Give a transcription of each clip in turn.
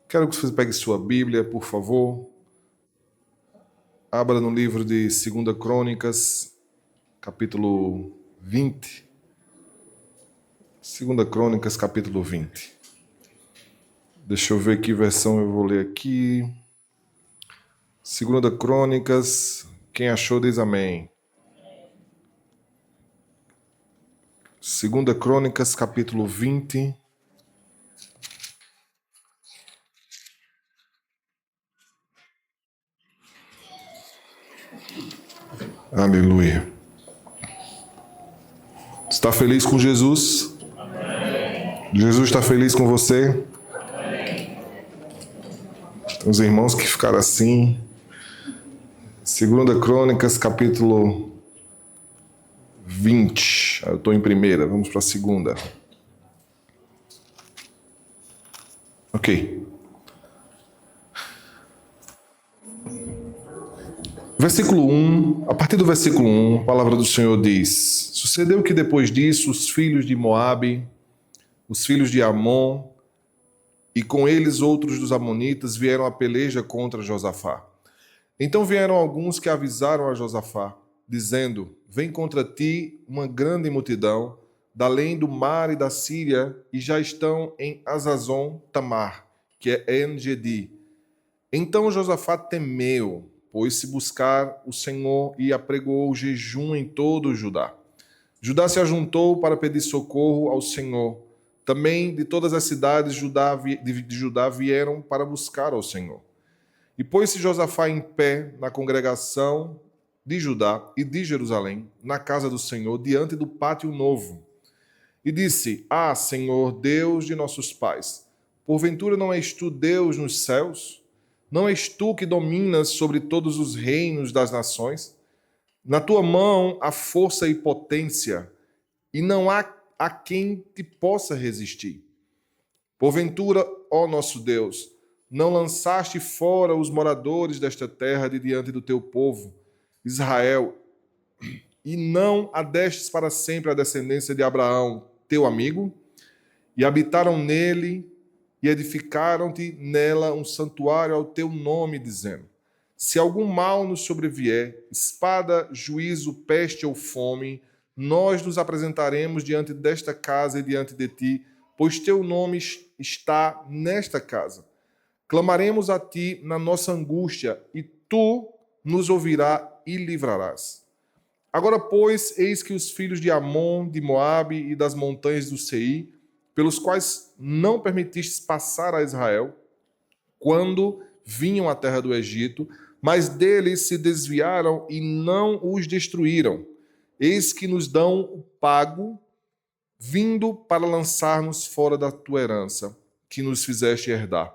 Quero que você pegue sua Bíblia, por favor. Abra no livro de 2 Crônicas, capítulo 20. 2 Crônicas, capítulo 20. Deixa eu ver que versão eu vou ler aqui. 2 Crônicas, quem achou diz amém. 2 Crônicas, capítulo 20. Aleluia. Está feliz com Jesus? Amém. Jesus está feliz com você? Amém. Tem uns irmãos que ficaram assim. 2 Crônicas, capítulo 20. Eu estou em primeira, vamos para a segunda. Ok. Versículo 1, a partir do versículo 1, a palavra do Senhor diz: Sucedeu que depois disso os filhos de Moabe, os filhos de Amon, e com eles outros dos amonitas vieram à peleja contra Josafá. Então vieram alguns que avisaram a Josafá, dizendo: Vem contra ti uma grande multidão, da além do mar e da Síria, e já estão em Azazon Tamar, que é En-Gedi. Então Josafá temeu, pôs-se buscar o Senhor e apregoou jejum em todo o Judá. Judá se ajuntou para pedir socorro ao Senhor. Também de todas as cidades de Judá vieram para buscar ao Senhor. E pôs-se Josafá em pé na congregação de Judá e de Jerusalém, na casa do Senhor, diante do pátio novo. E disse: Ah, Senhor, Deus de nossos pais, porventura não és tu Deus nos céus? Não és tu que dominas sobre todos os reinos das nações? Na tua mão há força e potência, e não há a quem te possa resistir. Porventura, ó nosso Deus, não lançaste fora os moradores desta terra de diante do teu povo, Israel, e não adestes para sempre a descendência de Abraão, teu amigo? E habitaram nele, e edificaram-te nela um santuário ao teu nome, dizendo: Se algum mal nos sobrevier, espada, juízo, peste ou fome, nós nos apresentaremos diante desta casa e diante de ti, pois teu nome está nesta casa. Clamaremos a ti na nossa angústia, e tu nos ouvirás e livrarás. Agora, pois, eis que os filhos de Amon, de Moabe e das montanhas do Seir, pelos quais não permitistes passar a Israel, quando vinham à terra do Egito, mas deles se desviaram e não os destruíram. Eis que nos dão o pago, vindo para lançar-nos fora da tua herança, que nos fizeste herdar.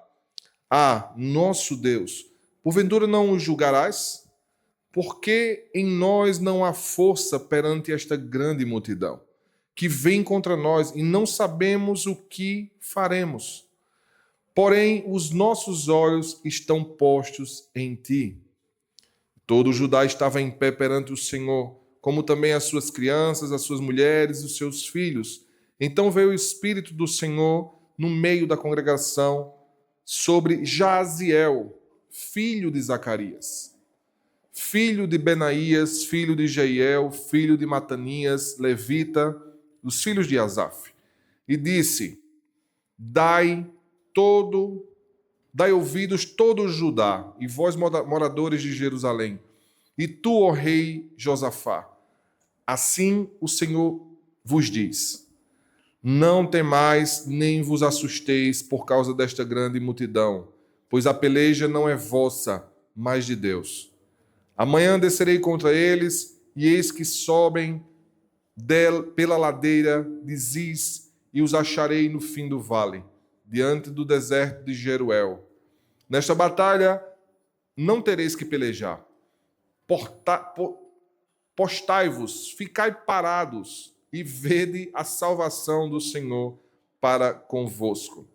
Ah, nosso Deus, porventura não os julgarás? Porque em nós não há força perante esta grande multidão, que vem contra nós e não sabemos o que faremos. Porém, os nossos olhos estão postos em ti. Todo o Judá estava em pé perante o Senhor, como também as suas crianças, as suas mulheres e os seus filhos. Então veio o Espírito do Senhor no meio da congregação sobre Jaziel, filho de Zacarias, filho de Benaías, filho de Jeiel, filho de Matanias, levita, dos filhos de Asaf. E disse: Dai ouvidos todo Judá, e vós moradores de Jerusalém, e tu, ó rei Josafá, assim o Senhor vos diz: Não temais nem vos assusteis por causa desta grande multidão, pois a peleja não é vossa, mas de Deus. Amanhã descerei contra eles, e eis que sobem pela ladeira de Ziz, e os acharei no fim do vale, diante do deserto de Jeruel. Nesta batalha não tereis que pelejar. Postai-vos, ficai parados, e vede a salvação do Senhor para convosco.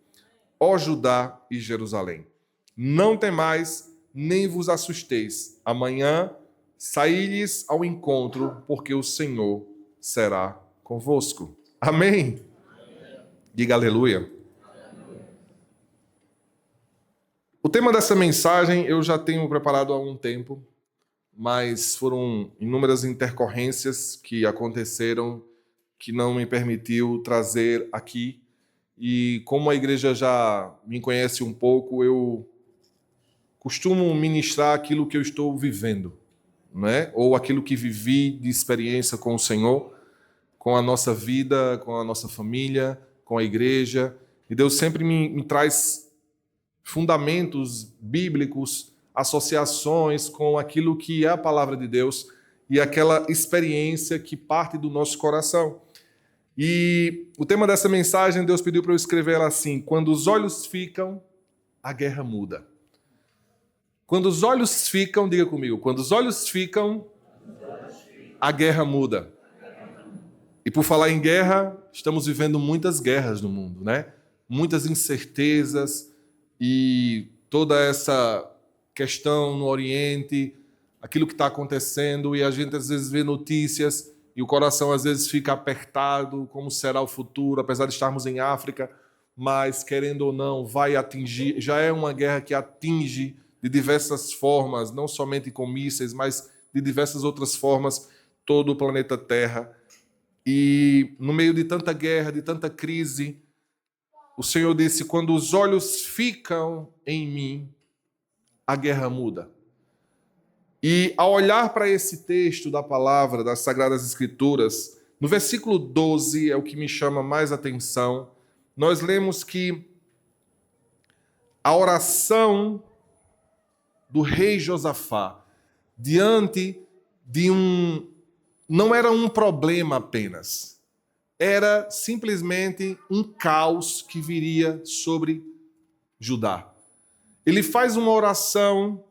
Ó Judá e Jerusalém, não temais, nem vos assusteis. Amanhã saí-lhes ao encontro, porque o Senhor será convosco. Amém? Diga aleluia. O tema dessa mensagem eu já tenho preparado há um tempo, mas foram inúmeras intercorrências que aconteceram que não me permitiu trazer aqui. E como a igreja já me conhece um pouco, eu costumo ministrar aquilo que eu estou vivendo, né? Ou aquilo que vivi de experiência com o Senhor, com a nossa vida, com a nossa família, com a igreja. E Deus sempre me traz fundamentos bíblicos, associações com aquilo que é a palavra de Deus e aquela experiência que parte do nosso coração. E o tema dessa mensagem, Deus pediu para eu escrever ela assim: quando os olhos ficam, a guerra muda. Quando os olhos ficam, diga comigo, quando os olhos ficam, a guerra muda. E por falar em guerra, estamos vivendo muitas guerras no mundo, né? Muitas incertezas e toda essa questão no Oriente, aquilo que está acontecendo, e a gente às vezes vê notícias e o coração às vezes fica apertado, como será o futuro, apesar de estarmos em África, mas querendo ou não, vai atingir, já é uma guerra que atinge de diversas formas, não somente com mísseis, mas de diversas outras formas, todo o planeta Terra. E no meio de tanta guerra, de tanta crise, o Senhor disse: quando os olhos ficam em mim, a guerra muda. E ao olhar para esse texto da palavra, das Sagradas Escrituras, no versículo 12 é o que me chama mais atenção. Nós lemos que a oração do rei Josafá diante de não era um problema apenas, era simplesmente um caos que viria sobre Judá. Ele faz uma oração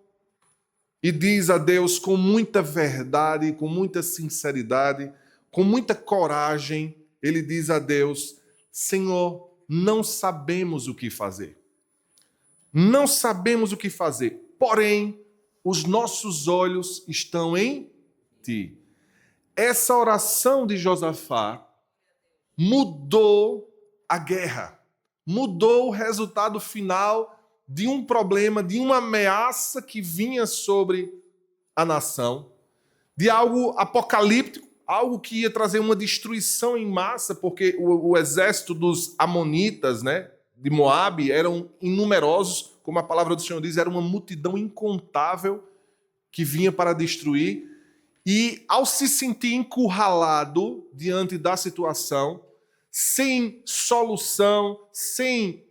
e diz a Deus com muita verdade, com muita sinceridade, com muita coragem, ele diz a Deus: Senhor, não sabemos o que fazer. Não sabemos o que fazer, porém, os nossos olhos estão em ti. Essa oração de Josafá mudou a guerra, mudou o resultado final de um problema, de uma ameaça que vinha sobre a nação, de algo apocalíptico, algo que ia trazer uma destruição em massa, porque o exército dos amonitas, né, de Moabe, eram inumerosos, como a palavra do Senhor diz, era uma multidão incontável que vinha para destruir. E ao se sentir encurralado diante da situação, sem solução, sem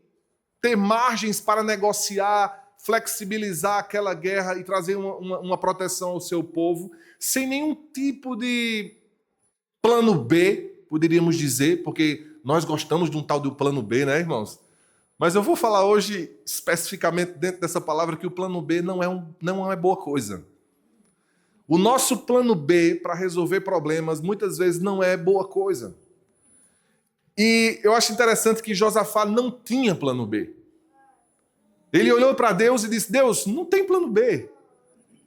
ter margens para negociar, flexibilizar aquela guerra e trazer uma proteção ao seu povo, sem nenhum tipo de plano B, poderíamos dizer, porque nós gostamos de um tal de plano B, né, irmãos? Mas eu vou falar hoje, especificamente dentro dessa palavra, que o plano B não é boa coisa. O nosso plano B para resolver problemas muitas vezes não é boa coisa. E eu acho interessante que Josafá não tinha plano B. Ele olhou para Deus e disse: Deus, não tem plano B.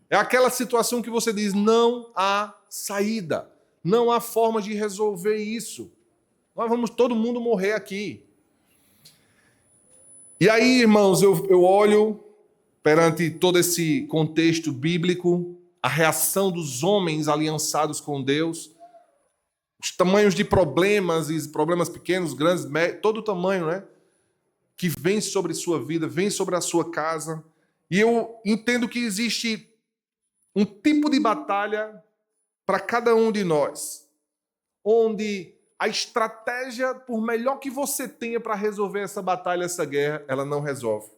É aquela situação que você diz: não há saída, não há forma de resolver isso. Nós vamos todo mundo morrer aqui. E aí, irmãos, eu olho perante todo esse contexto bíblico, a reação dos homens aliançados com Deus, os tamanhos de problemas, e problemas pequenos, grandes, todo o tamanho, né? Que vem sobre sua vida, vem sobre a sua casa. E eu entendo que existe um tipo de batalha para cada um de nós, onde a estratégia, por melhor que você tenha para resolver essa batalha, essa guerra, ela não resolve.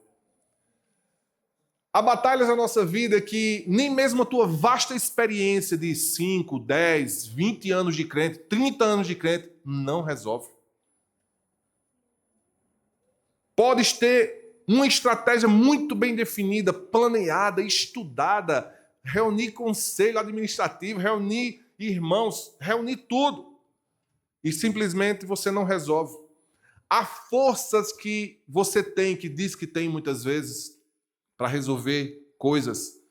Há batalhas na nossa vida que nem mesmo a tua vasta experiência de 5, 10, 20 anos de crente, 30 anos de crente, não resolve. Podes ter uma estratégia muito bem definida, planeada, estudada, reunir conselho administrativo, reunir irmãos, reunir tudo. E simplesmente você não resolve. Há forças que você tem, que diz que tem muitas vezes, para resolver coisas.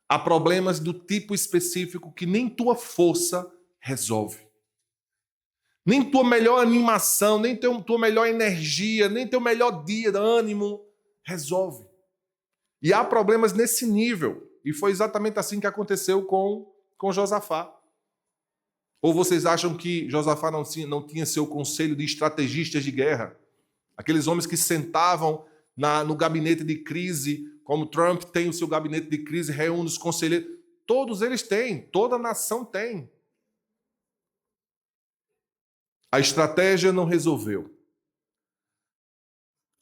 Há problemas do tipo específico que nem tua força resolve. Nem tua melhor animação, nem tua melhor energia, nem teu melhor dia de ânimo resolve. E há problemas nesse nível. E foi exatamente assim que aconteceu com Josafá. Ou vocês acham que Josafá não tinha seu conselho de estrategistas de guerra? Aqueles homens que sentavam no gabinete de crise, como Trump tem o seu gabinete de crise, reúne os conselheiros. Todos eles têm, toda nação tem. A estratégia não resolveu.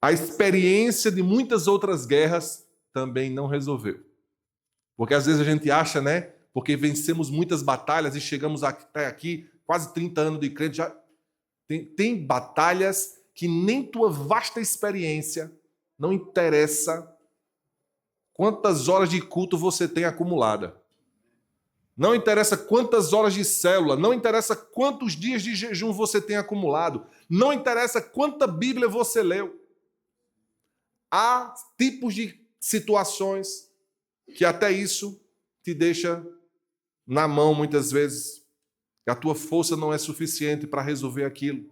A experiência de muitas outras guerras também não resolveu. Porque às vezes a gente acha, né? Porque vencemos muitas batalhas e chegamos até aqui, quase 30 anos de crente, já tem batalhas que nem tua vasta experiência, não interessa quantas horas de culto você tem acumulada. Não interessa quantas horas de célula, não interessa quantos dias de jejum você tem acumulado, não interessa quanta Bíblia você leu. Há tipos de situações que até isso te deixa na mão muitas vezes. A tua força não é suficiente para resolver aquilo.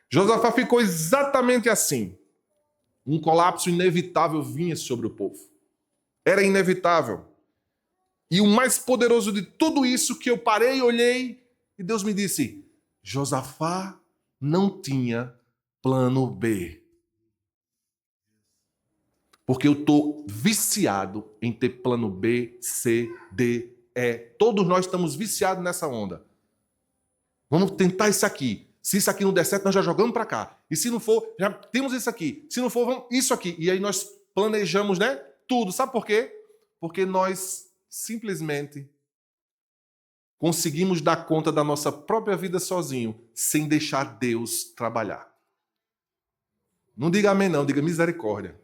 Josafá ficou exatamente assim. Um colapso inevitável vinha sobre o povo. Era inevitável. E o mais poderoso de tudo isso que eu parei e olhei, e Deus me disse, Josafá não tinha plano B. Porque eu estou viciado em ter plano B, C, D, E. Todos nós estamos viciados nessa onda. Vamos tentar isso aqui. Se isso aqui não der certo, nós já jogamos para cá. E se não for, já temos isso aqui. Se não for, vamos isso aqui. E aí nós planejamos, né? Tudo. Sabe por quê? Porque nós simplesmente conseguimos dar conta da nossa própria vida sozinho, sem deixar Deus trabalhar. Não diga amém não, diga misericórdia.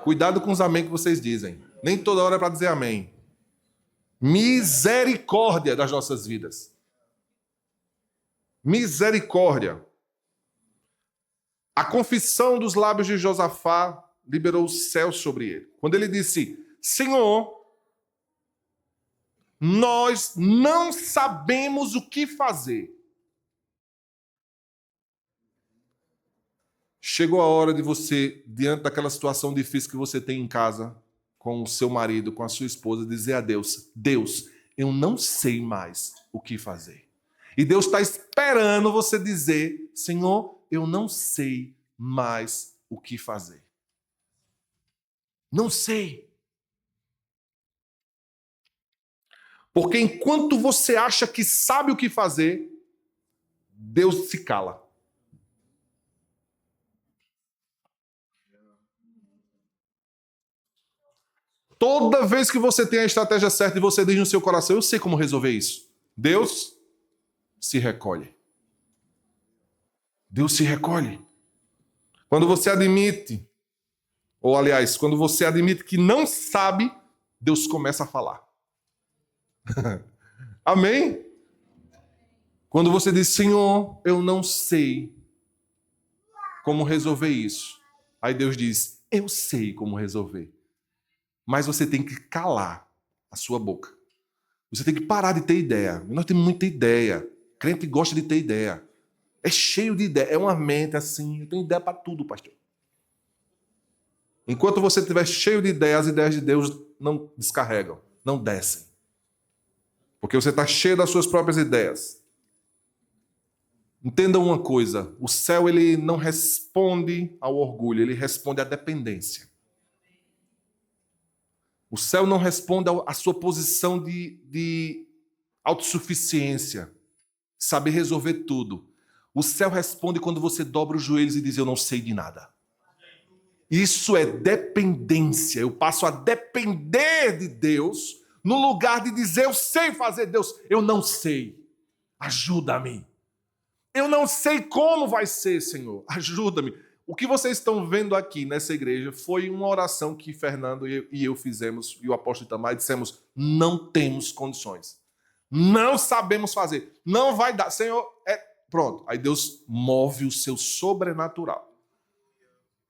Cuidado com os amém que vocês dizem. Nem toda hora é para dizer amém. Misericórdia das nossas vidas. Misericórdia. A confissão dos lábios de Josafá liberou o céu sobre ele. Quando ele disse, Senhor, nós não sabemos o que fazer. Chegou a hora de você, diante daquela situação difícil que você tem em casa, com o seu marido, com a sua esposa, dizer a Deus, Deus, eu não sei mais o que fazer. E Deus está esperando você dizer, Senhor, eu não sei mais o que fazer. Não sei. Porque enquanto você acha que sabe o que fazer, Deus se cala. Toda vez que você tem a estratégia certa e você diz no seu coração, eu sei como resolver isso. Deus se recolhe. Deus se recolhe. Quando você admite, ou aliás, quando você admite que não sabe, Deus começa a falar. Amém? Quando você diz, Senhor, eu não sei como resolver isso. Aí Deus diz, eu sei como resolver. Mas você tem que calar a sua boca. Você tem que parar de ter ideia. Nós temos muita ideia. Crente gosta de ter ideia. É cheio de ideia. É uma mente assim. Eu tenho ideia para tudo, pastor. Enquanto você estiver cheio de ideias, as ideias de Deus não descarregam, não descem. Porque você está cheio das suas próprias ideias. Entenda uma coisa. O céu ele não responde ao orgulho. Ele responde à dependência. O céu não responde à sua posição de autossuficiência, saber resolver tudo. O céu responde quando você dobra os joelhos e diz, eu não sei de nada. Isso é dependência. Eu passo a depender de Deus no lugar de dizer, eu sei fazer, Deus, eu não sei. Ajuda-me. Eu não sei como vai ser, Senhor. Ajuda-me. O que vocês estão vendo aqui nessa igreja foi uma oração que Fernando e eu fizemos, e o apóstolo Itamar, dissemos, não temos condições. Não sabemos fazer. Não vai dar. Senhor, pronto. Aí Deus move o seu sobrenatural.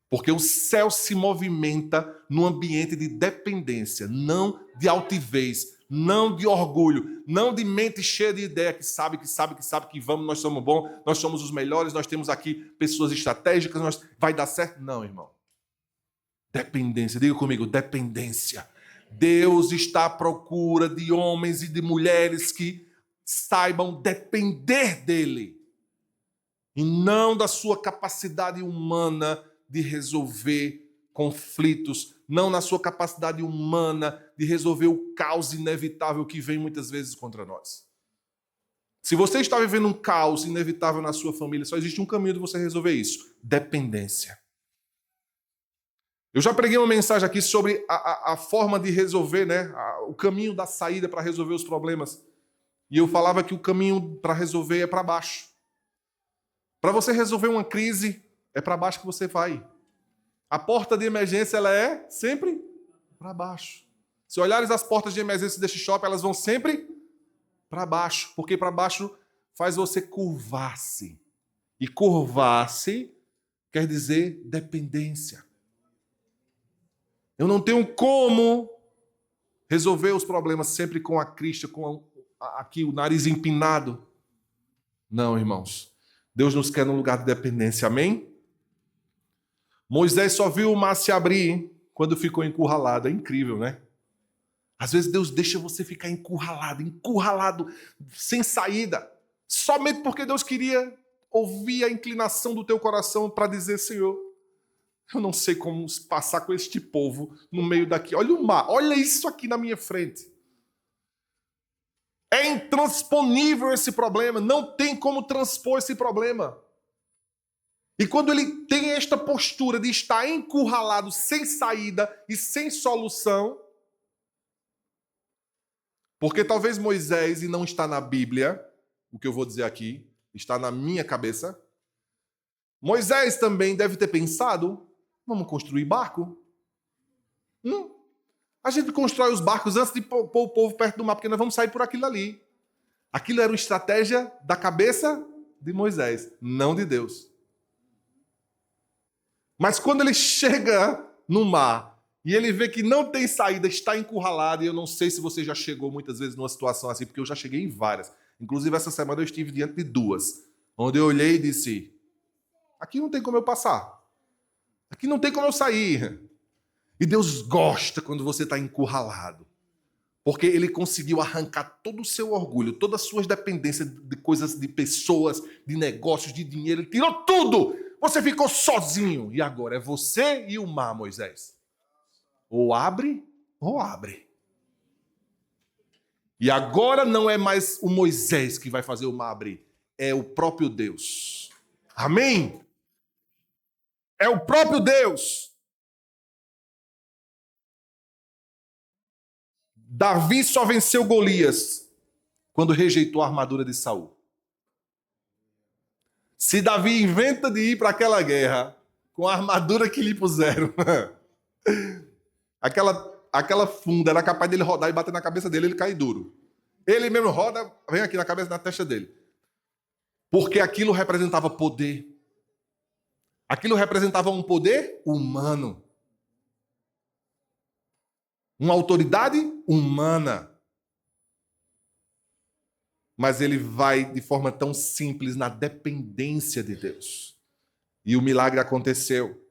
Porque o céu se movimenta num ambiente de dependência, não de altivez, não de orgulho, não de mente cheia de ideia que sabe que vamos, nós somos bons, nós somos os melhores, nós temos aqui pessoas estratégicas, vai dar certo. Não, irmão. Dependência. Diga comigo, dependência. Deus está à procura de homens e de mulheres que saibam depender dele e não da sua capacidade humana de resolver conflitos, não na sua capacidade humana de resolver o caos inevitável que vem muitas vezes contra nós. Se você está vivendo um caos inevitável na sua família, só existe um caminho de você resolver isso: dependência. Eu já preguei uma mensagem aqui sobre a forma de resolver, né? O caminho da saída para resolver os problemas. E eu falava que o caminho para resolver é para baixo. Para você resolver uma crise, é para baixo que você vai. A porta de emergência, ela é sempre para baixo. Se olhares as portas de emergência deste shopping, elas vão sempre para baixo. Porque para baixo faz você curvar-se. E curvar-se quer dizer dependência. Eu não tenho como resolver os problemas sempre com a crista, com aqui o nariz empinado. Não, irmãos. Deus nos quer num lugar de dependência, amém? Moisés só viu o mar se abrir quando ficou encurralado. É incrível, né? Às vezes Deus deixa você ficar encurralado, sem saída. Somente porque Deus queria ouvir a inclinação do teu coração para dizer: Senhor, eu não sei como passar com este povo no meio daqui. Olha o mar, olha isso aqui na minha frente. É intransponível esse problema, não tem como transpor esse problema. E quando ele tem esta postura de estar encurralado, sem saída e sem solução, porque talvez Moisés, e não está na Bíblia, o que eu vou dizer aqui, está na minha cabeça, Moisés também deve ter pensado: vamos construir barco? A gente constrói os barcos antes de pôr o povo perto do mar, porque nós vamos sair por aquilo ali. Aquilo era uma estratégia da cabeça de Moisés, não de Deus. Mas quando ele chega no mar e ele vê que não tem saída, está encurralado, e eu não sei se você já chegou muitas vezes numa situação assim, porque eu já cheguei em várias. Inclusive essa semana eu estive diante de duas, onde eu olhei e disse: aqui não tem como eu passar. Aqui não tem como eu sair. E Deus gosta quando você está encurralado. Porque Ele conseguiu arrancar todo o seu orgulho, todas as suas dependências de coisas, de pessoas, de negócios, de dinheiro. Ele tirou tudo. Você ficou sozinho. E agora é você e o mar, Moisés. Ou abre, ou abre. E agora não é mais o Moisés que vai fazer o mar abrir. É o próprio Deus. Amém? É o próprio Deus. Davi só venceu Golias quando rejeitou a armadura de Saul. Se Davi inventa de ir para aquela guerra com a armadura que lhe puseram, aquela funda era capaz dele rodar e bater na cabeça dele, ele cai duro. Ele mesmo roda, vem aqui na cabeça, na testa dele. Porque aquilo representava poder. Aquilo representava um poder humano. Uma autoridade humana. Mas ele vai de forma tão simples na dependência de Deus. E o milagre aconteceu.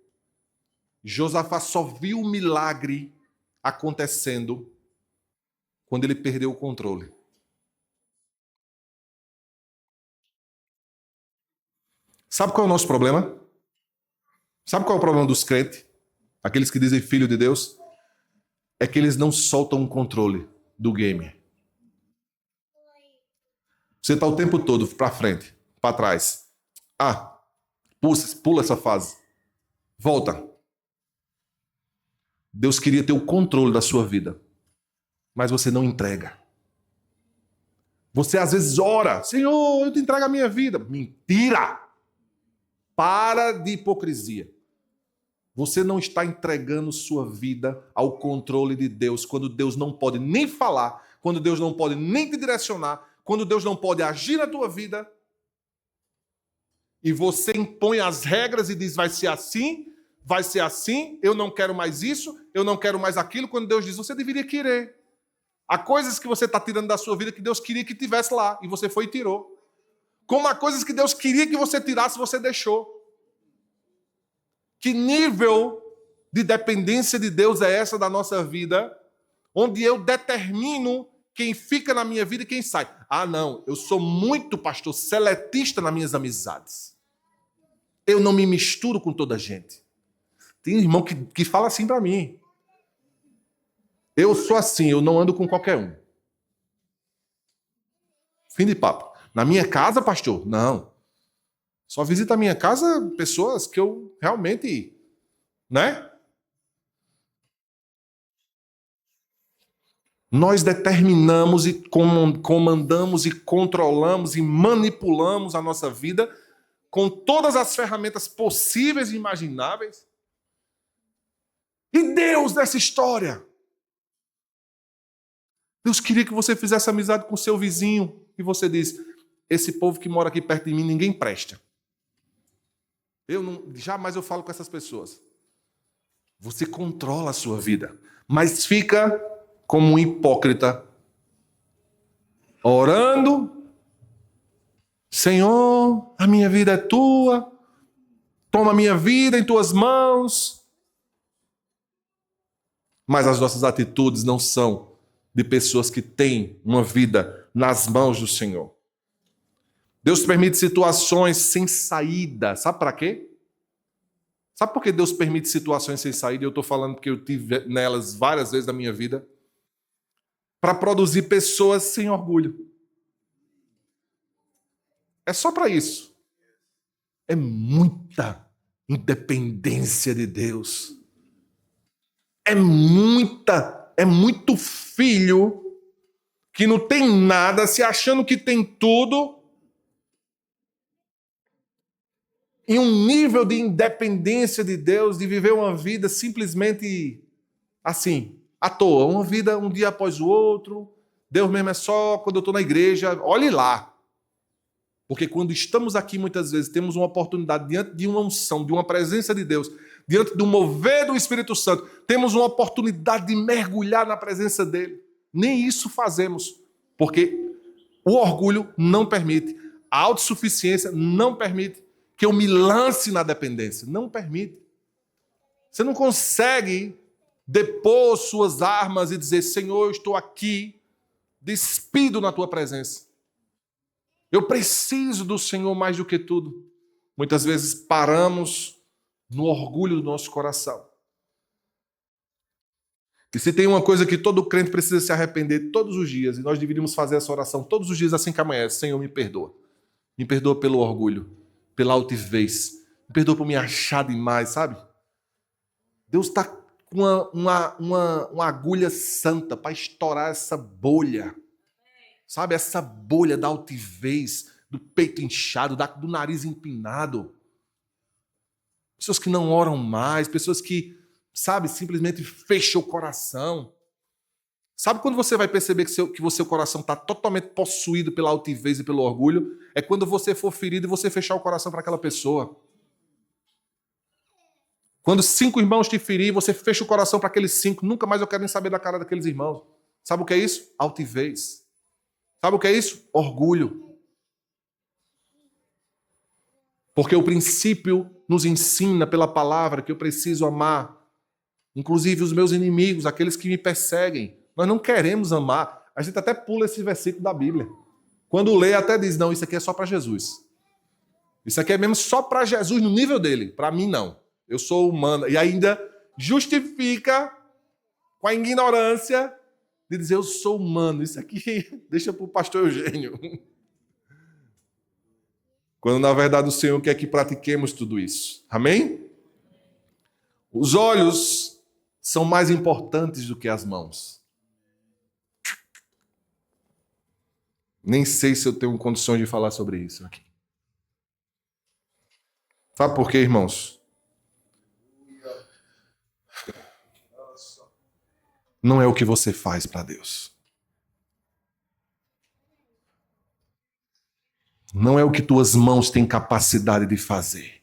Josafá só viu o milagre acontecendo quando ele perdeu o controle. Sabe qual é o nosso problema? Sabe qual é o problema dos crentes? Aqueles que dizem filho de Deus? É que eles não soltam o controle do game. Você está o tempo todo para frente, para trás. Pula essa fase. Volta. Deus queria ter o controle da sua vida, mas você não entrega. Você às vezes ora: Senhor, eu te entrego a minha vida. Mentira! Para de hipocrisia. Você não está entregando sua vida ao controle de Deus, quando Deus não pode nem falar, quando Deus não pode nem te direcionar, quando Deus não pode agir na tua vida. E você impõe as regras e diz: vai ser assim, eu não quero mais isso, eu não quero mais aquilo. Quando Deus diz: você deveria querer. Há coisas que você está tirando da sua vida que Deus queria que tivesse lá, e você foi e tirou. Como há coisas que Deus queria que você tirasse, você deixou. Que nível de dependência de Deus é essa da nossa vida, onde eu determino quem fica na minha vida e quem sai? Ah, não, eu sou muito, pastor, seletista nas minhas amizades. Eu não me misturo com toda a gente. Tem irmão que fala assim para mim. Eu sou assim, eu não ando com qualquer um. Fim de papo. Na minha casa, pastor? Não. Só visita a minha casa pessoas que eu realmente, né? Nós determinamos e comandamos e controlamos e manipulamos a nossa vida com todas as ferramentas possíveis e imagináveis. E Deus nessa história? Deus queria que você fizesse amizade com o seu vizinho e você diz, esse povo que mora aqui perto de mim, ninguém presta. Jamais eu falo com essas pessoas. Você controla a sua vida, mas fica como um hipócrita, orando, Senhor, a minha vida é tua, toma a minha vida em tuas mãos. Mas as nossas atitudes não são de pessoas que têm uma vida nas mãos do Senhor. Deus permite situações sem saída. Sabe para quê? Sabe por que Deus permite situações sem saída? Eu estou falando porque eu tive nelas várias vezes na minha vida. Para produzir pessoas sem orgulho. É só para isso. É muita independência de Deus. É muito filho que não tem nada, se achando que tem tudo, em um nível de independência de Deus, de viver uma vida simplesmente assim, à toa, uma vida um dia após o outro. Deus mesmo é só quando eu estou na igreja. Olhe lá. Porque quando estamos aqui, muitas vezes, temos uma oportunidade diante de uma unção, de uma presença de Deus, diante do mover do Espírito Santo, temos uma oportunidade de mergulhar na presença dele. Nem isso fazemos, porque o orgulho não permite, a autossuficiência não permite que eu me lance na dependência. Não permite. Você não consegue depor suas armas e dizer, Senhor, eu estou aqui, despido na tua presença. Eu preciso do Senhor mais do que tudo. Muitas vezes paramos no orgulho do nosso coração. E se tem uma coisa que todo crente precisa se arrepender todos os dias, e nós deveríamos fazer essa oração todos os dias assim que amanhece, Senhor, me perdoa. Me perdoa pelo orgulho, pela altivez. Me perdoa por me achar demais, sabe? Deus está com uma agulha santa para estourar essa bolha. Sabe, essa bolha da altivez, do peito inchado, do nariz empinado. Pessoas que não oram mais, pessoas que, sabe, simplesmente fecham o coração. Sabe quando você vai perceber que o seu coração está totalmente possuído pela altivez e pelo orgulho? É quando você for ferido e você fechar o coração para aquela pessoa. Quando 5 irmãos te ferirem, você fecha o coração para aqueles 5. Nunca mais eu quero nem saber da cara daqueles irmãos. Sabe o que é isso? Altivez. Sabe o que é isso? Orgulho. Porque o princípio nos ensina pela palavra que eu preciso amar, inclusive os meus inimigos, aqueles que me perseguem. Nós não queremos amar. A gente até pula esse versículo da Bíblia. Quando lê, até diz, não, isso aqui é só para Jesus. Isso aqui é mesmo só para Jesus no nível dele. Para mim, não. Eu sou humano. E ainda justifica com a ignorância de dizer, eu sou humano. Isso aqui deixa para o pastor Eugênio. Quando, na verdade, o Senhor quer que pratiquemos tudo isso. Amém? Os olhos são mais importantes do que as mãos. Nem sei se eu tenho condições de falar sobre isso aqui. Sabe por quê, irmãos? Não é o que você faz para Deus. Não é o que tuas mãos têm capacidade de fazer.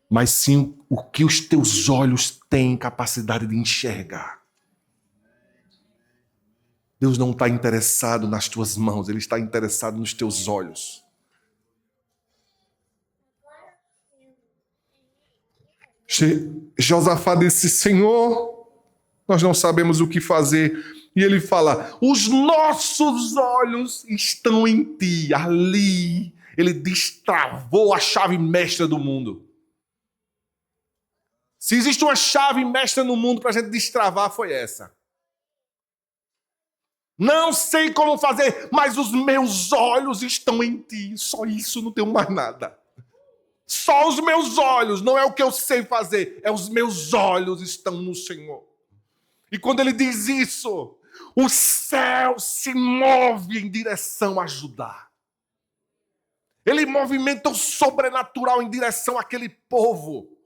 Mas sim o que os teus olhos têm capacidade de enxergar. Deus não está interessado nas tuas mãos, Ele está interessado nos teus olhos. Josafá disse: Senhor, nós não sabemos o que fazer. E ele fala: os nossos olhos estão em ti. Ali ele destravou a chave mestra do mundo. Se existe uma chave mestra no mundo para a gente destravar, foi essa. Não sei como fazer, mas os meus olhos estão em ti. Só isso, não tenho mais nada. Só os meus olhos, não é o que eu sei fazer, é os meus olhos estão no Senhor. E quando ele diz isso, o céu se move em direção a ajudar. Ele movimenta o sobrenatural em direção àquele povo.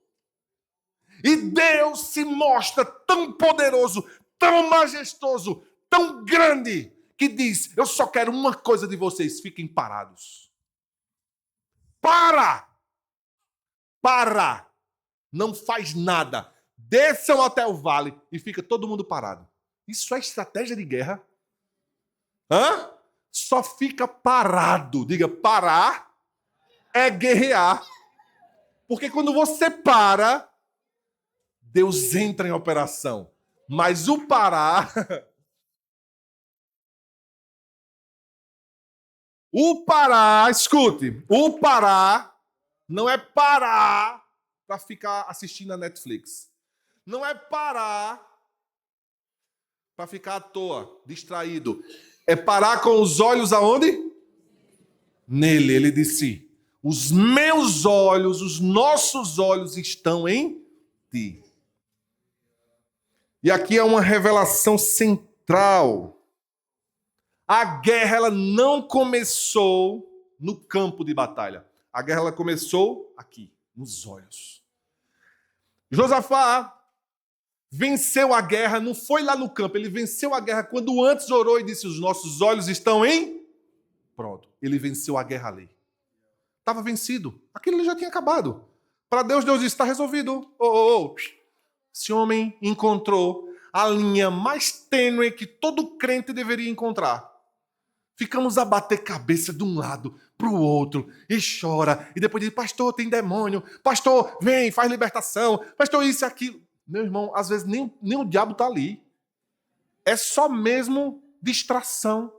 E Deus se mostra tão poderoso, tão majestoso, tão grande, que diz: eu só quero uma coisa de vocês, fiquem parados. Para! Não faz nada. Desçam até o vale e fica todo mundo parado. Isso é estratégia de guerra? Só fica parado. Diga, parar é guerrear. Porque quando você para, Deus entra em operação. Mas o parar... escute, o parar não é parar para ficar assistindo a Netflix. Não é parar para ficar à toa, distraído. É parar com os olhos aonde? Nele. Ele disse: os meus olhos, os nossos olhos estão em ti. E aqui é uma revelação central. A guerra ela não começou no campo de batalha. A guerra ela começou aqui, nos olhos. Josafá venceu a guerra, não foi lá no campo, ele venceu a guerra quando antes orou e disse: os nossos olhos estão em... Pronto, ele venceu a guerra ali. Estava vencido, aquilo ali já tinha acabado. Para Deus, Deus disse: está resolvido. Esse homem encontrou a linha mais tênue que todo crente deveria encontrar. Ficamos a bater cabeça de um lado para o outro e chora. E depois diz: pastor, tem demônio. Pastor, vem, faz libertação. Pastor, isso e aquilo. Meu irmão, às vezes nem o diabo está ali. É só mesmo distração.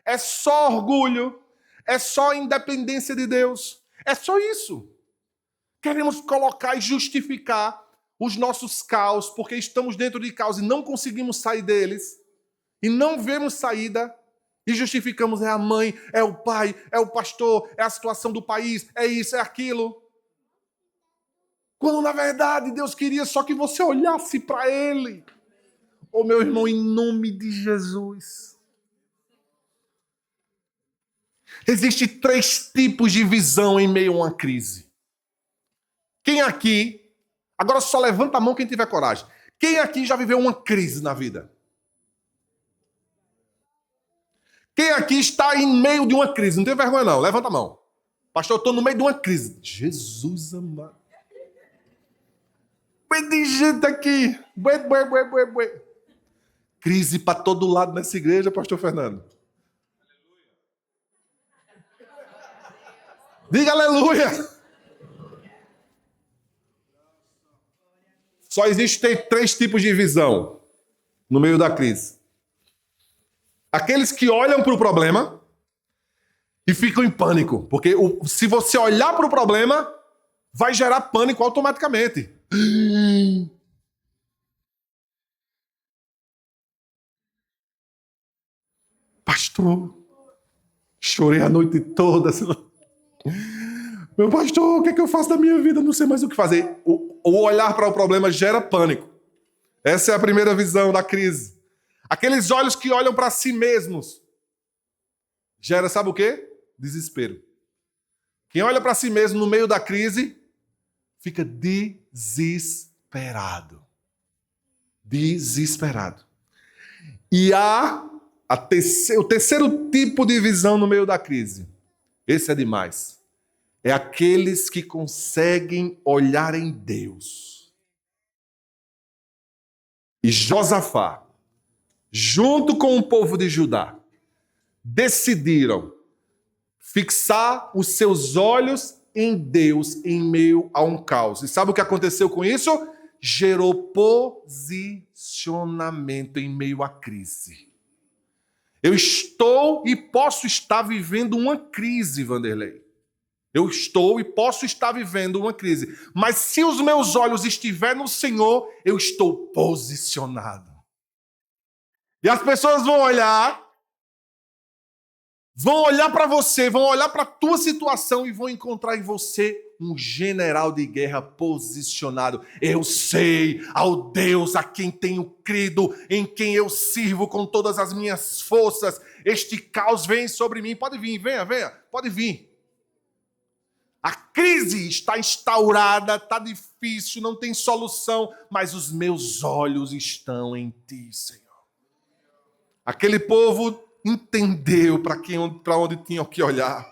É só orgulho. É só independência de Deus. É só isso. Queremos colocar e justificar os nossos caos, porque estamos dentro de caos e não conseguimos sair deles. E não vemos saída. E justificamos: é a mãe, é o pai, é o pastor, é a situação do país, é isso, é aquilo. Quando, na verdade, Deus queria só que você olhasse para Ele. Meu irmão, em nome de Jesus. Existem 3 tipos de visão em meio a uma crise. Quem aqui... Agora só levanta a mão quem tiver coragem. Quem aqui já viveu uma crise na vida? Quem aqui está em meio de uma crise? Não tem vergonha não, levanta a mão. Pastor, eu estou no meio de uma crise. Jesus amado. De gente aqui. Crise para todo lado nessa igreja, pastor Fernando. Diga aleluia. Só existem 3 tipos de visão no meio da crise. Aqueles que olham para o problema e ficam em pânico. Porque se você olhar para o problema, vai gerar pânico automaticamente. Pastor, chorei a noite toda. Meu pastor, o que é que eu faço da minha vida? Não sei mais o que fazer. O olhar para o problema gera pânico. Essa é a primeira visão da crise. Aqueles olhos que olham para si mesmos gera, sabe o quê? Desespero. Quem olha para si mesmo no meio da crise fica desesperado. Desesperado. E o terceiro tipo de visão no meio da crise. Esse é demais. É aqueles que conseguem olhar em Deus. E Josafá, junto com o povo de Judá, decidiram fixar os seus olhos em Deus em meio a um caos. E sabe o que aconteceu com isso? Gerou posicionamento em meio à crise. Eu estou e posso estar vivendo uma crise, Vanderlei. Eu estou e posso estar vivendo uma crise. Mas se os meus olhos estiverem no Senhor, eu estou posicionado. E as pessoas vão olhar para você, vão olhar para a tua situação e vão encontrar em você um general de guerra posicionado. Eu sei ao Deus a quem tenho crido, em quem eu sirvo com todas as minhas forças. Este caos vem sobre mim. Pode vir, venha, pode vir. A crise está instaurada, está difícil, não tem solução, mas os meus olhos estão em ti, Senhor. Aquele povo entendeu para onde tinham que olhar.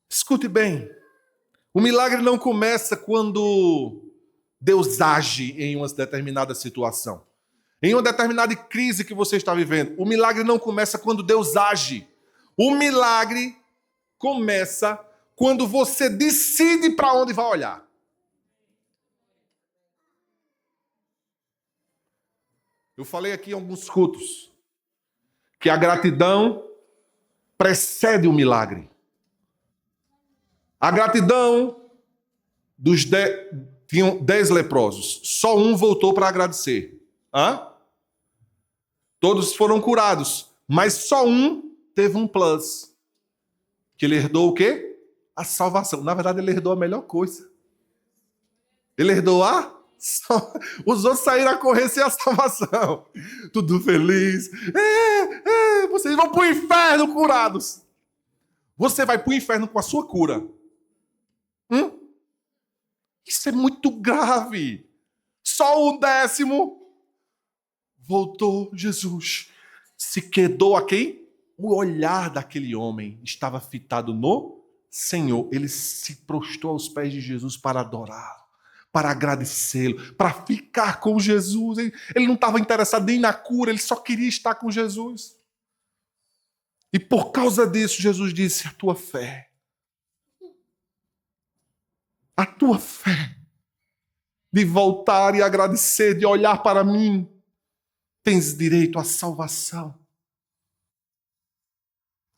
Escute bem, o milagre não começa quando Deus age em uma determinada situação. Em uma determinada crise que você está vivendo, o milagre não começa quando Deus age. O milagre começa quando você decide para onde vai olhar. Eu falei aqui em alguns cultos que a gratidão precede o milagre. A gratidão tinham 10 leprosos. Só um voltou para agradecer. Todos foram curados, mas só um teve um plus. Que ele herdou o quê? A salvação. Na verdade, ele herdou a melhor coisa. Ele herdou os outros saíram a correr sem a salvação. Tudo feliz. Vocês vão para o inferno curados. Você vai para o inferno com a sua cura. Isso é muito grave. Só o 10º voltou Jesus. Se quedou a quem? O olhar daquele homem estava fitado no Senhor. Ele se prostrou aos pés de Jesus para adorá-lo, para agradecê-lo, para ficar com Jesus. Ele não estava interessado nem na cura, ele só queria estar com Jesus. E por causa disso, Jesus disse: a tua fé, de voltar e agradecer, de olhar para mim, tens direito à salvação.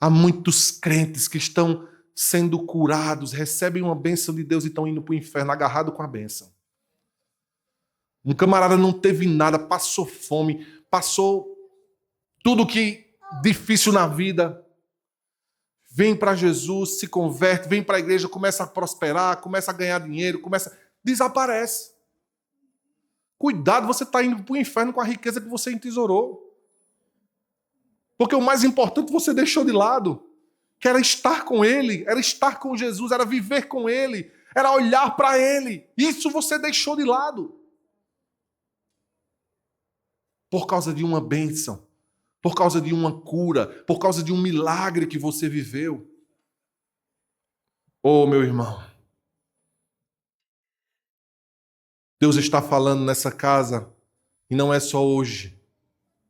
Há muitos crentes que estão sendo curados, recebem uma bênção de Deus e estão indo para o inferno agarrado com a bênção. Um camarada não teve nada, passou fome, passou tudo que difícil na vida. Vem para Jesus, se converte, vem para a igreja, começa a prosperar, começa a ganhar dinheiro, desaparece. Cuidado, você está indo para o inferno com a riqueza que você entesourou. Porque o mais importante você deixou de lado, que era estar com Ele, era estar com Jesus, era viver com Ele, era olhar para Ele. Isso você deixou de lado. Por causa de uma bênção, por causa de uma cura, por causa de um milagre que você viveu. Oh, meu irmão, Deus está falando nessa casa, e não é só hoje,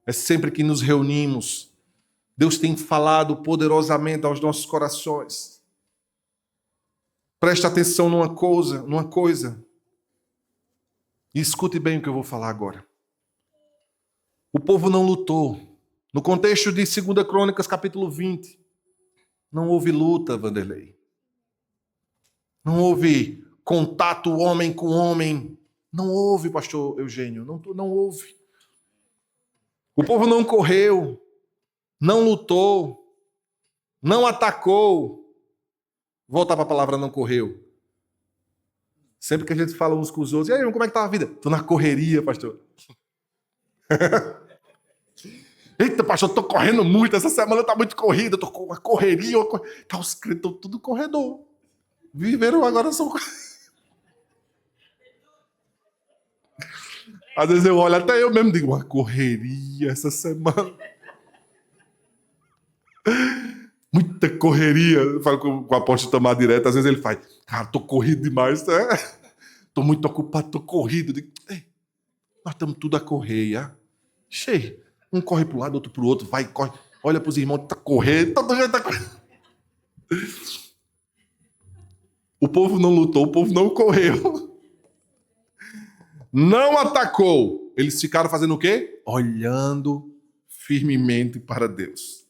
é sempre que nos reunimos. Deus tem falado poderosamente aos nossos corações. Preste atenção numa coisa. E escute bem o que eu vou falar agora. O povo não lutou. No contexto de 2 Crônicas, capítulo 20, não houve luta, Vanderlei. Não houve contato homem com homem. Não houve, pastor Eugênio. Não houve. O povo não correu. Não lutou, não atacou. Voltar para a palavra não correu. Sempre que a gente fala uns com os outros, e aí, como é que tá a vida? Tô na correria, pastor. Eita, pastor, tô correndo muito, essa semana tá muito corrida, tô com uma correria. Tá, os crentes estão tudo corredor. Viveram agora são... Às vezes eu olho, até eu mesmo digo, uma correria essa semana. Muita correria. Eu falo com o apóstolo Tomar direto, às vezes ele faz, cara, tô corrido demais, tô muito ocupado, tô corrido. Eu digo, nós estamos tudo a correr, cheio. Um corre para um lado, outro para o outro, vai, corre, olha para os irmãos, tá correndo, todo jeito tá correndo. O povo não lutou, o povo não correu. Não atacou. Eles ficaram fazendo o quê? Olhando firmemente para Deus.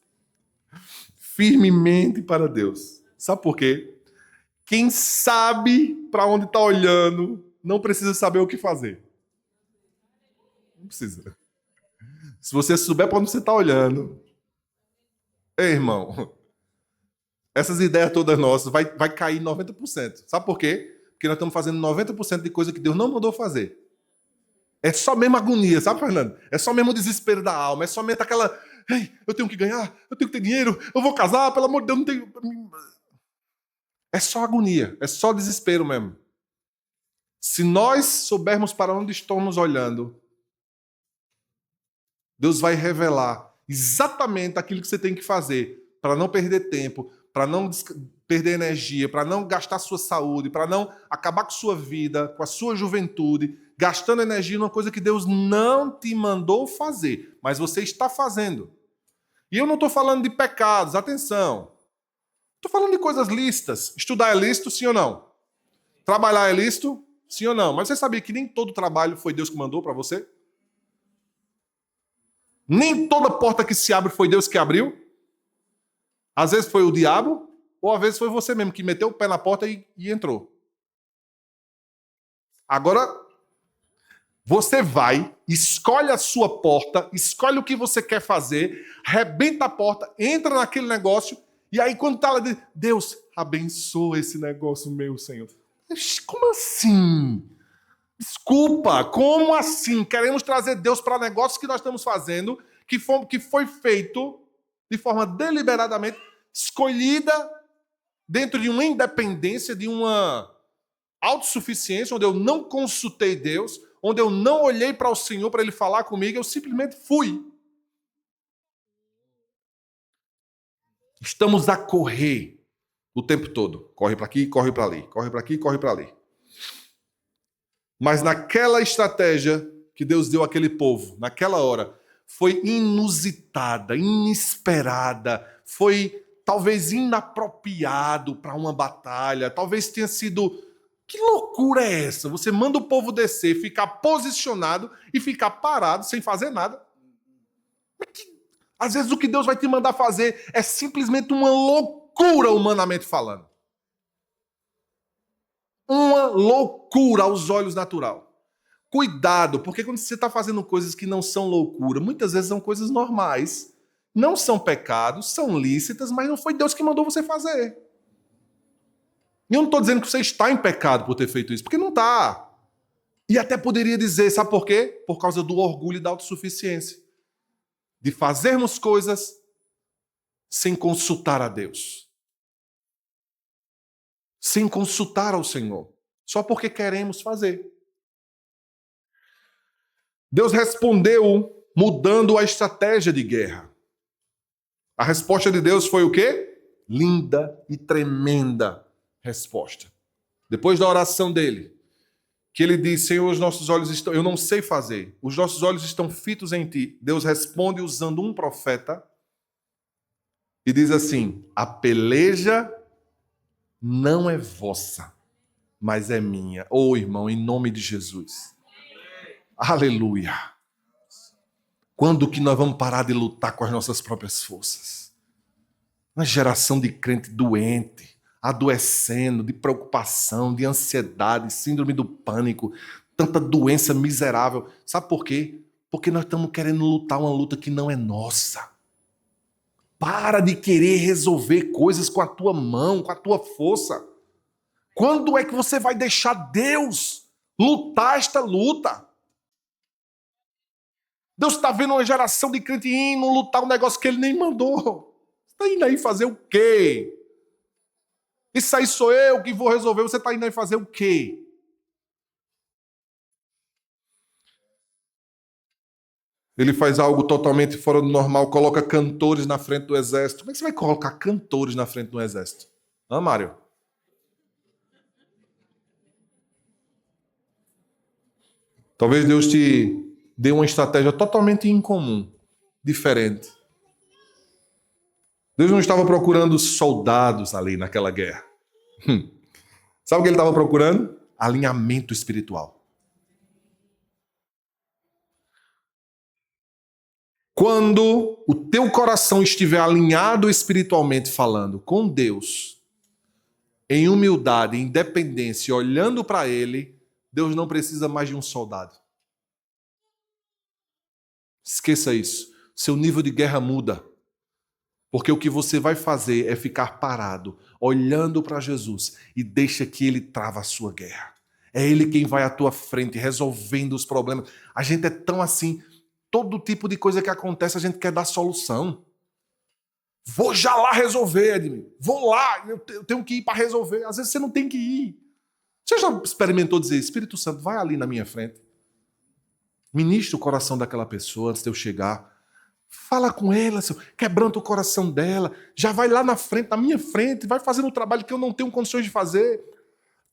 Firmemente para Deus. Sabe por quê? Quem sabe para onde está olhando não precisa saber o que fazer. Não precisa. Se você souber para onde você está olhando, ei, irmão, essas ideias todas nossas vai cair 90%. Sabe por quê? Porque nós estamos fazendo 90% de coisa que Deus não mandou fazer. É só mesmo agonia, sabe, Fernando? É só mesmo o desespero da alma. É somente aquela, ei, eu tenho que ganhar, eu tenho que ter dinheiro, eu vou casar, pelo amor de Deus, não tenho... É só agonia, é só desespero mesmo. Se nós soubermos para onde estamos olhando, Deus vai revelar exatamente aquilo que você tem que fazer para não perder tempo, para não perder energia, para não gastar sua saúde, para não acabar com sua vida, com a sua juventude, gastando energia numa coisa que Deus não te mandou fazer, mas você está fazendo. E eu não estou falando de pecados, atenção. Estou falando de coisas lícitas. Estudar é lícito, sim ou não? Trabalhar é lícito, sim ou não? Mas você sabia que nem todo trabalho foi Deus que mandou para você? Nem toda porta que se abre foi Deus que abriu. Às vezes foi o diabo, ou às vezes foi você mesmo que meteu o pé na porta e entrou. Agora, você vai, escolhe a sua porta, escolhe o que você quer fazer, rebenta a porta, entra naquele negócio, e aí quando está lá, Deus, abençoa esse negócio meu, Senhor. Como assim? Desculpa, como assim? Queremos trazer Deus para negócios que nós estamos fazendo, que foi feito de forma deliberadamente escolhida dentro de uma independência, de uma autossuficiência, onde eu não consultei Deus, onde eu não olhei para o Senhor para Ele falar comigo, eu simplesmente fui. Estamos a correr o tempo todo. Corre para aqui, corre para ali. Corre para aqui, corre para ali. Mas naquela estratégia que Deus deu àquele povo, naquela hora, foi inusitada, inesperada, foi talvez inapropriado para uma batalha, talvez tenha sido... Que loucura é essa? Você manda o povo descer, ficar posicionado e ficar parado sem fazer nada. Às vezes o que Deus vai te mandar fazer é simplesmente uma loucura humanamente falando. Uma loucura aos olhos natural. Cuidado, porque quando você está fazendo coisas que não são loucura, muitas vezes são coisas normais, não são pecados, são lícitas, mas não foi Deus que mandou você fazer. E eu não estou dizendo que você está em pecado por ter feito isso, porque não está. E até poderia dizer, sabe por quê? Por causa do orgulho e da autossuficiência. De fazermos coisas sem consultar a Deus. Sem consultar ao Senhor. Só porque queremos fazer. Deus respondeu mudando a estratégia de guerra. A resposta de Deus foi o quê? Linda e tremenda resposta. Depois da oração dele, que ele diz, Senhor, os nossos olhos estão... Eu não sei fazer. Os nossos olhos estão fitos em ti. Deus responde usando um profeta e diz assim, a peleja não é vossa, mas é minha. Ô, irmão, em nome de Jesus. Aleluia. Quando que nós vamos parar de lutar com as nossas próprias forças? Uma geração de crente doente, adoecendo, de preocupação, de ansiedade, síndrome do pânico, tanta doença miserável. Sabe por quê? Porque nós estamos querendo lutar uma luta que não é nossa. Para de querer resolver coisas com a tua mão, com a tua força. Quando é que você vai deixar Deus lutar esta luta? Deus está vendo uma geração de crente indo lutar um negócio que ele nem mandou. Você está indo aí fazer o quê? Isso aí sou eu que vou resolver. Você está indo aí fazer o quê? Ele faz algo totalmente fora do normal, coloca cantores na frente do exército. Como é que você vai colocar cantores na frente do exército? Hã, Mário? Talvez Deus te dê uma estratégia totalmente incomum, diferente. Deus não estava procurando soldados ali naquela guerra. Sabe o que ele estava procurando? Alinhamento espiritual. Quando o teu coração estiver alinhado espiritualmente falando com Deus, em humildade, em dependência, olhando para Ele, Deus não precisa mais de um soldado. Esqueça isso. Seu nível de guerra muda. Porque o que você vai fazer é ficar parado, olhando para Jesus e deixa que Ele trava a sua guerra. É Ele quem vai à tua frente, resolvendo os problemas. A gente é tão assim, todo tipo de coisa que acontece a gente quer dar solução. Vou já lá resolver, Edmir. Vou lá, eu tenho que ir para resolver. Às vezes você não tem que ir. Você já experimentou dizer, Espírito Santo, vai ali na minha frente. Ministra o coração daquela pessoa antes de eu chegar. Fala com ela, quebranta o coração dela. Já vai lá na frente, na minha frente, vai fazendo o trabalho que eu não tenho condições de fazer.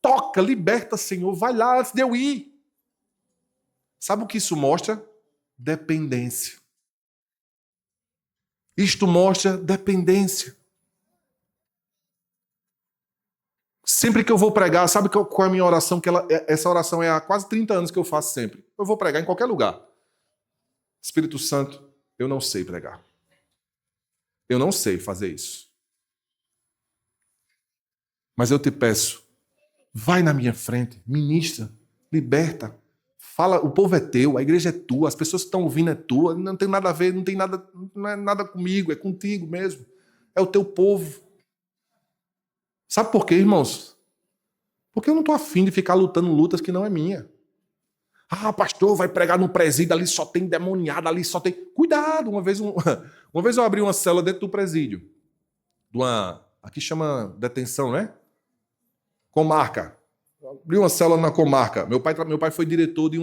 Toca, liberta, Senhor. Vai lá antes de eu ir. Sabe o que isso mostra? Dependência. Isto mostra dependência. Sempre que eu vou pregar, sabe qual é a minha oração? Essa oração é há quase 30 anos que eu faço sempre. Eu vou pregar em qualquer lugar. Espírito Santo, eu não sei pregar. Eu não sei fazer isso. Mas eu te peço, vai na minha frente, ministra, liberta. Fala, o povo é teu, a igreja é tua, as pessoas que estão ouvindo é tua, não tem nada a ver, não é nada comigo, é contigo mesmo. É o teu povo. Sabe por quê, irmãos? Porque eu não estou afim de ficar lutando lutas que não é minha. Ah, pastor, vai pregar num presídio, ali só tem demoniado, ali só tem... Cuidado, uma vez eu abri uma célula dentro do presídio. Aqui chama detenção, né? Comarca. Abri uma célula na comarca. Meu pai foi diretor de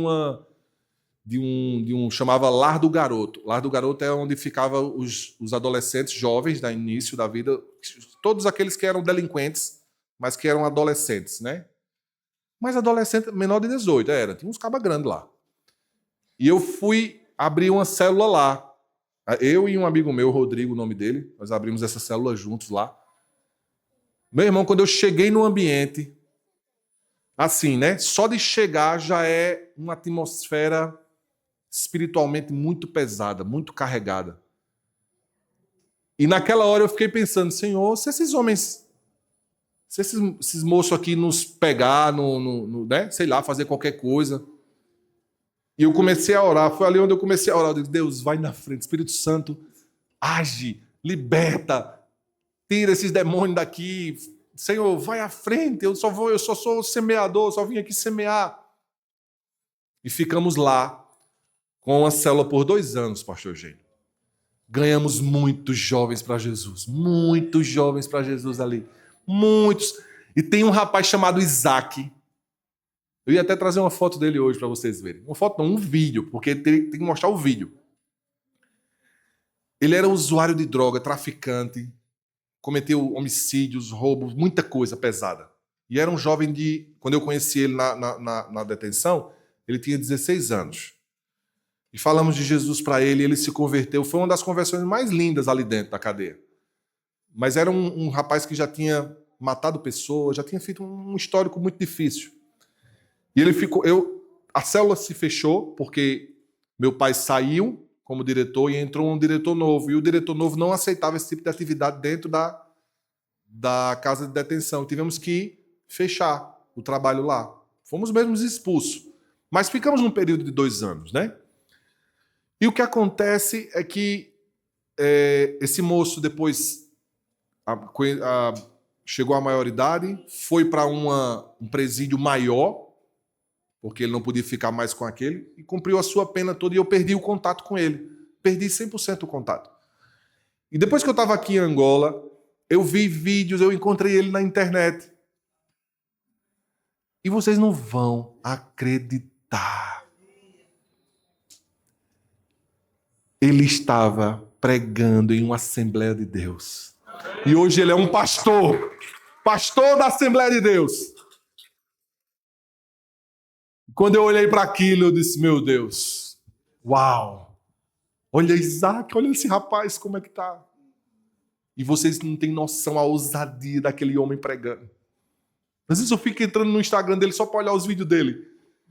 um chamava Lar do Garoto. Lar do Garoto é onde ficavam os adolescentes jovens, no início da vida, todos aqueles que eram delinquentes, mas que eram adolescentes, né? Mas adolescente menor de 18, tinha uns cabas grandes lá. E eu fui abrir uma célula lá. Eu e um amigo meu, Rodrigo, o nome dele, nós abrimos essa célula juntos lá. Meu irmão, quando eu cheguei no ambiente, assim, né? Só de chegar já é uma atmosfera espiritualmente muito pesada, muito carregada. E naquela hora eu fiquei pensando, Senhor, se esses moços aqui nos pegar, né? Sei lá, fazer qualquer coisa. E eu comecei a orar, foi ali onde eu comecei a orar. Eu disse, Deus, vai na frente, Espírito Santo, age, liberta, tira esses demônios daqui. Senhor, vai à frente, eu só sou semeador, só vim aqui semear. E ficamos lá com a célula por 2 anos, pastor Eugênio. Ganhamos muitos jovens para Jesus. Muitos jovens para Jesus ali. Muitos. E tem um rapaz chamado Isaac. Eu ia até trazer uma foto dele hoje para vocês verem. Uma foto não, um vídeo, porque tem que mostrar o vídeo. Ele era usuário de droga, traficante, cometeu homicídios, roubos, muita coisa pesada. E era um jovem quando eu conheci ele na detenção, ele tinha 16 anos. E falamos de Jesus para ele, ele se converteu. Foi uma das conversões mais lindas ali dentro da cadeia. Mas era um rapaz que já tinha matado pessoas, já tinha feito um histórico muito difícil. E ele ficou... A célula se fechou porque meu pai saiu como diretor e entrou um diretor novo. E o diretor novo não aceitava esse tipo de atividade dentro da casa de detenção. Tivemos que fechar o trabalho lá. Fomos mesmo expulsos. Mas ficamos num período de 2 anos, né? E o que acontece é que esse moço depois chegou à maioridade, foi para um presídio maior, porque ele não podia ficar mais com aquele, e cumpriu a sua pena toda e eu perdi o contato com ele. Perdi 100% o contato. E depois que eu estava aqui em Angola, eu vi vídeos, eu encontrei ele na internet. E vocês não vão acreditar. Ele estava pregando em uma Assembleia de Deus. E hoje ele é um pastor. Pastor da Assembleia de Deus. Quando eu olhei para aquilo, eu disse, meu Deus, uau. Olha Isaac, olha esse rapaz como é que tá. E vocês não têm noção a ousadia daquele homem pregando. Às vezes eu fico entrando no Instagram dele só para olhar os vídeos dele.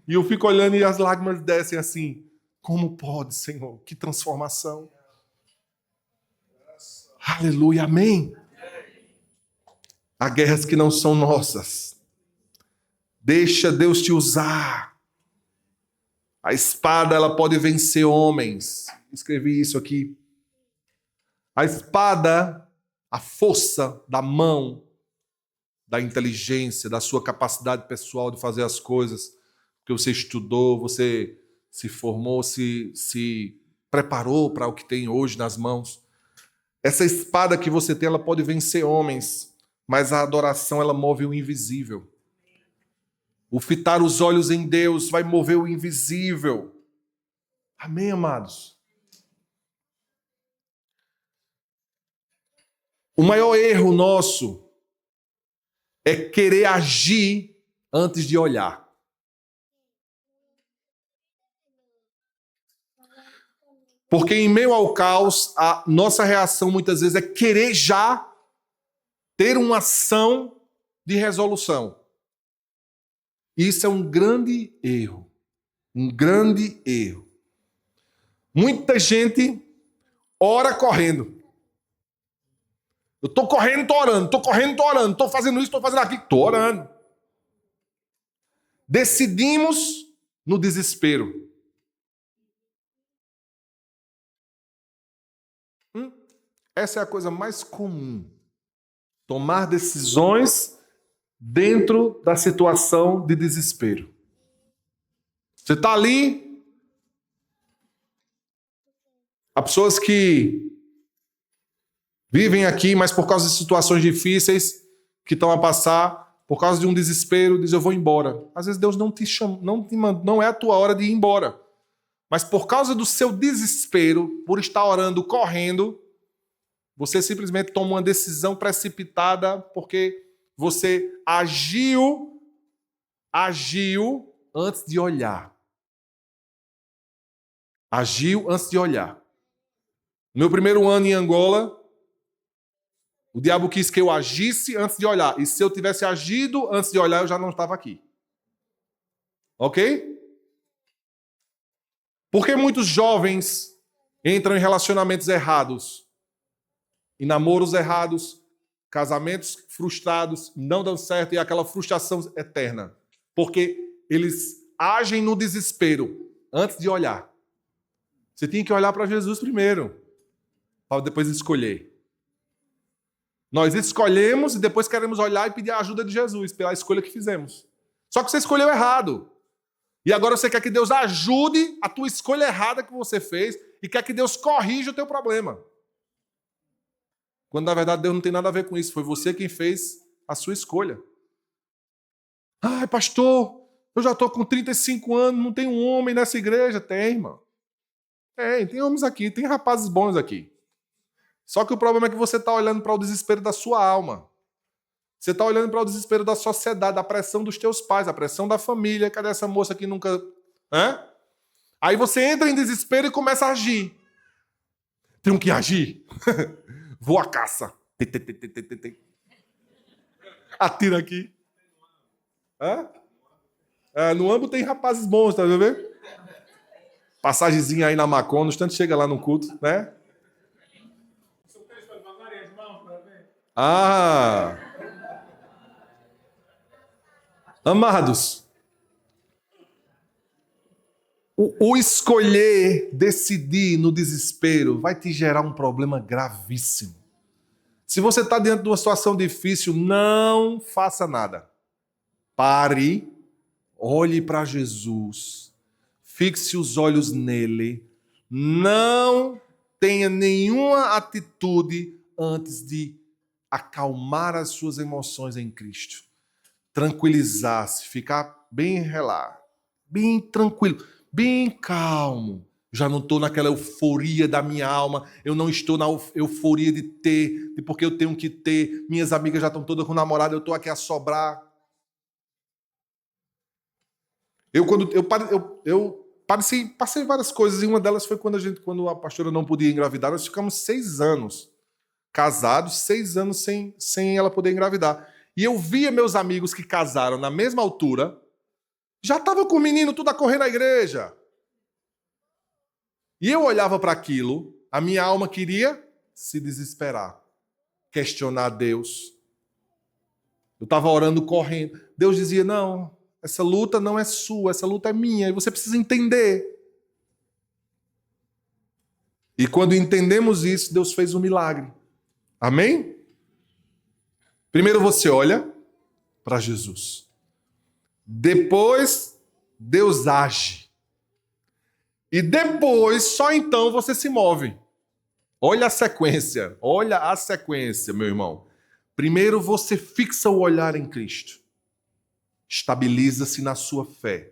E eu fico olhando e as lágrimas descem assim. Como pode, Senhor? Que transformação. Aleluia, amém. Há guerras que não são nossas. Deixa Deus te usar. A espada, ela pode vencer homens. Escrevi isso aqui. A espada, a força da mão, da inteligência, da sua capacidade pessoal de fazer as coisas, porque você estudou, você se formou, se preparou para o que tem hoje nas mãos. Essa espada que você tem, ela pode vencer homens, mas a adoração, ela move o invisível. O fitar os olhos em Deus vai mover o invisível. Amém, amados? O maior erro nosso é querer agir antes de olhar. Porque em meio ao caos, a nossa reação muitas vezes é querer já ter uma ação de resolução. Isso é um grande erro. Um grande erro. Muita gente ora correndo. Eu estou correndo, estou orando, estou correndo, estou orando, estou fazendo isso, estou fazendo aquilo, estou orando. Decidimos no desespero. Essa é a coisa mais comum. Tomar decisões dentro da situação de desespero. Você está ali. Há pessoas que vivem aqui, mas por causa de situações difíceis que estão a passar, por causa de um desespero, diz: eu vou embora. Às vezes Deus não te chama, não é a tua hora de ir embora. Mas por causa do seu desespero, por estar orando, correndo, você simplesmente toma uma decisão precipitada porque você agiu antes de olhar. Agiu antes de olhar. No meu primeiro ano em Angola, o diabo quis que eu agisse antes de olhar. E se eu tivesse agido antes de olhar, eu já não estava aqui. Ok? Por que muitos jovens entram em relacionamentos errados? Em namoros errados, casamentos frustrados, não dão certo e aquela frustração eterna. Porque eles agem no desespero antes de olhar. Você tinha que olhar para Jesus primeiro, para depois escolher. Nós escolhemos e depois queremos olhar e pedir a ajuda de Jesus pela escolha que fizemos. Só que você escolheu errado. E agora você quer que Deus ajude a tua escolha errada que você fez e quer que Deus corrija o teu problema. Quando, na verdade, Deus não tem nada a ver com isso. Foi você quem fez a sua escolha. Ai, pastor, eu já estou com 35 anos, não tem um homem nessa igreja. Tem, irmão. Tem homens aqui, tem rapazes bons aqui. Só que o problema é que você está olhando para o desespero da sua alma. Você está olhando para o desespero da sociedade, a pressão dos teus pais, a pressão da família. Cadê essa moça que nunca... Aí você entra em desespero e começa a agir. Tenho que agir. Vou à caça. Atira aqui. No Ambo tem rapazes bons, tá vendo? Passagemzinha aí na Macon, no instante chega lá no culto, né? Amados, o escolher, decidir no desespero vai te gerar um problema gravíssimo. Se você está diante de uma situação difícil, não faça nada. Pare, olhe para Jesus, fixe os olhos nele, não tenha nenhuma atitude antes de acalmar as suas emoções em Cristo. Tranquilizar-se, ficar bem relaxado, bem tranquilo, bem calmo. Já não estou naquela euforia da minha alma, eu não estou na euforia de ter, de porque eu tenho que ter, minhas amigas já estão todas com namorado, eu estou aqui a sobrar. Eu passei várias coisas, e uma delas foi quando a pastora não podia engravidar, nós ficamos 6 anos casados, 6 anos sem ela poder engravidar. E eu via meus amigos que casaram na mesma altura, já estavam com o menino tudo a correr na igreja. E eu olhava para aquilo, a minha alma queria se desesperar, questionar Deus. Eu estava orando, correndo. Deus dizia, não, essa luta não é sua, essa luta é minha, e você precisa entender. E quando entendemos isso, Deus fez um milagre. Amém? Primeiro você olha para Jesus. Depois, Deus age. E depois, só então você se move. Olha a sequência, meu irmão. Primeiro você fixa o olhar em Cristo. Estabiliza-se na sua fé.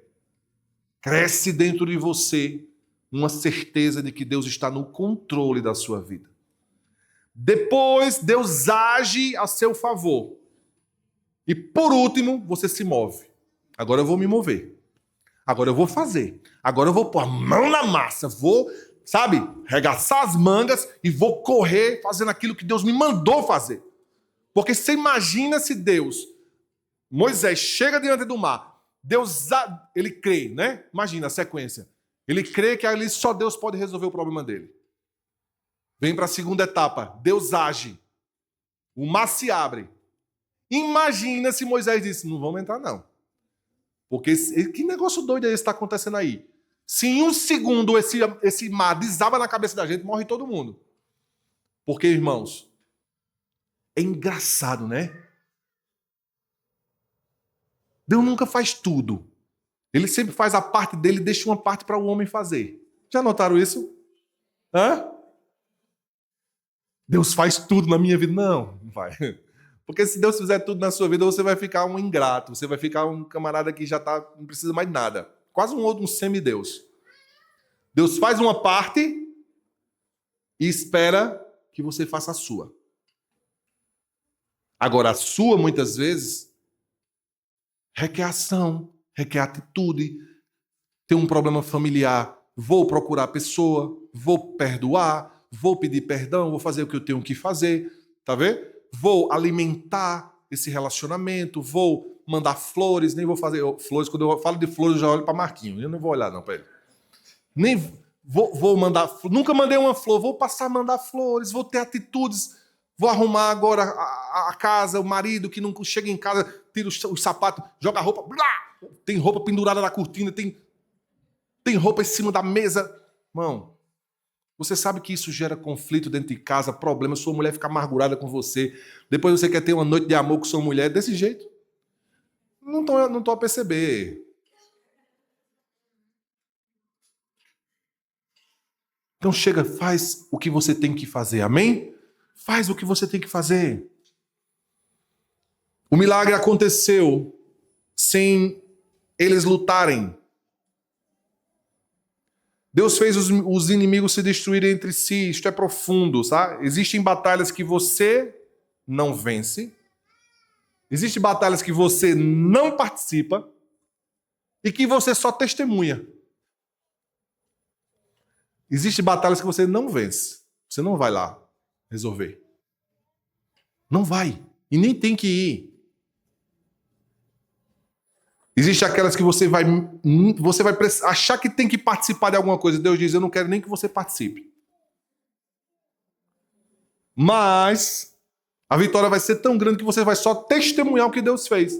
Cresce dentro de você uma certeza de que Deus está no controle da sua vida. Depois, Deus age a seu favor. E por último, você se move. Agora eu vou me mover. Agora eu vou fazer. Agora eu vou pôr a mão na massa. Vou, regaçar as mangas e vou correr fazendo aquilo que Deus me mandou fazer. Porque você imagina se Moisés chega diante do mar. Deus, ele crê, né? Imagina a sequência. Ele crê que ali só Deus pode resolver o problema dele. Vem para a segunda etapa. Deus age. O mar se abre. Imagina se Moisés disse, não vamos entrar não. Porque que negócio doido é esse que está acontecendo aí? Se em um segundo esse mar desaba na cabeça da gente, morre todo mundo. Porque, irmãos, é engraçado, né? Deus nunca faz tudo. Ele sempre faz a parte dele e deixa uma parte para o homem fazer. Já notaram isso? Hã? Deus faz tudo na minha vida? Não vai. Porque se Deus fizer tudo na sua vida, você vai ficar um ingrato. Você vai ficar um camarada que já não precisa mais de nada. Quase um semideus. Deus faz uma parte e espera que você faça a sua. Agora, a sua, muitas vezes, requer ação, requer atitude. Tem um problema familiar, vou procurar a pessoa, vou perdoar, vou pedir perdão, vou fazer o que eu tenho que fazer, tá vendo? Vou alimentar esse relacionamento, vou mandar flores, nem vou fazer flores, quando eu falo de flores eu já olho para Marquinhos, eu não vou olhar não para ele. Nem vou mandar, nunca mandei uma flor, vou passar a mandar flores, vou ter atitudes, vou arrumar agora a casa, o marido que não chega em casa, tira os sapatos, joga a roupa, blá, tem roupa pendurada na cortina, tem roupa em cima da mesa. Irmão, você sabe que isso gera conflito dentro de casa, problema, sua mulher fica amargurada com você, depois você quer ter uma noite de amor com sua mulher, desse jeito. Não tô a perceber. Então chega, faz o que você tem que fazer, amém? Faz o que você tem que fazer. O milagre aconteceu sem eles lutarem. Deus fez os inimigos se destruírem entre si. Isto é profundo, sabe? Existem batalhas que você não vence. Existem batalhas que você não participa e que você só testemunha. Existem batalhas que você não vence. Você não vai lá resolver. Não vai. E nem tem que ir. Existem aquelas que você vai achar que tem que participar de alguma coisa. Deus diz, eu não quero nem que você participe. Mas a vitória vai ser tão grande que você vai só testemunhar o que Deus fez.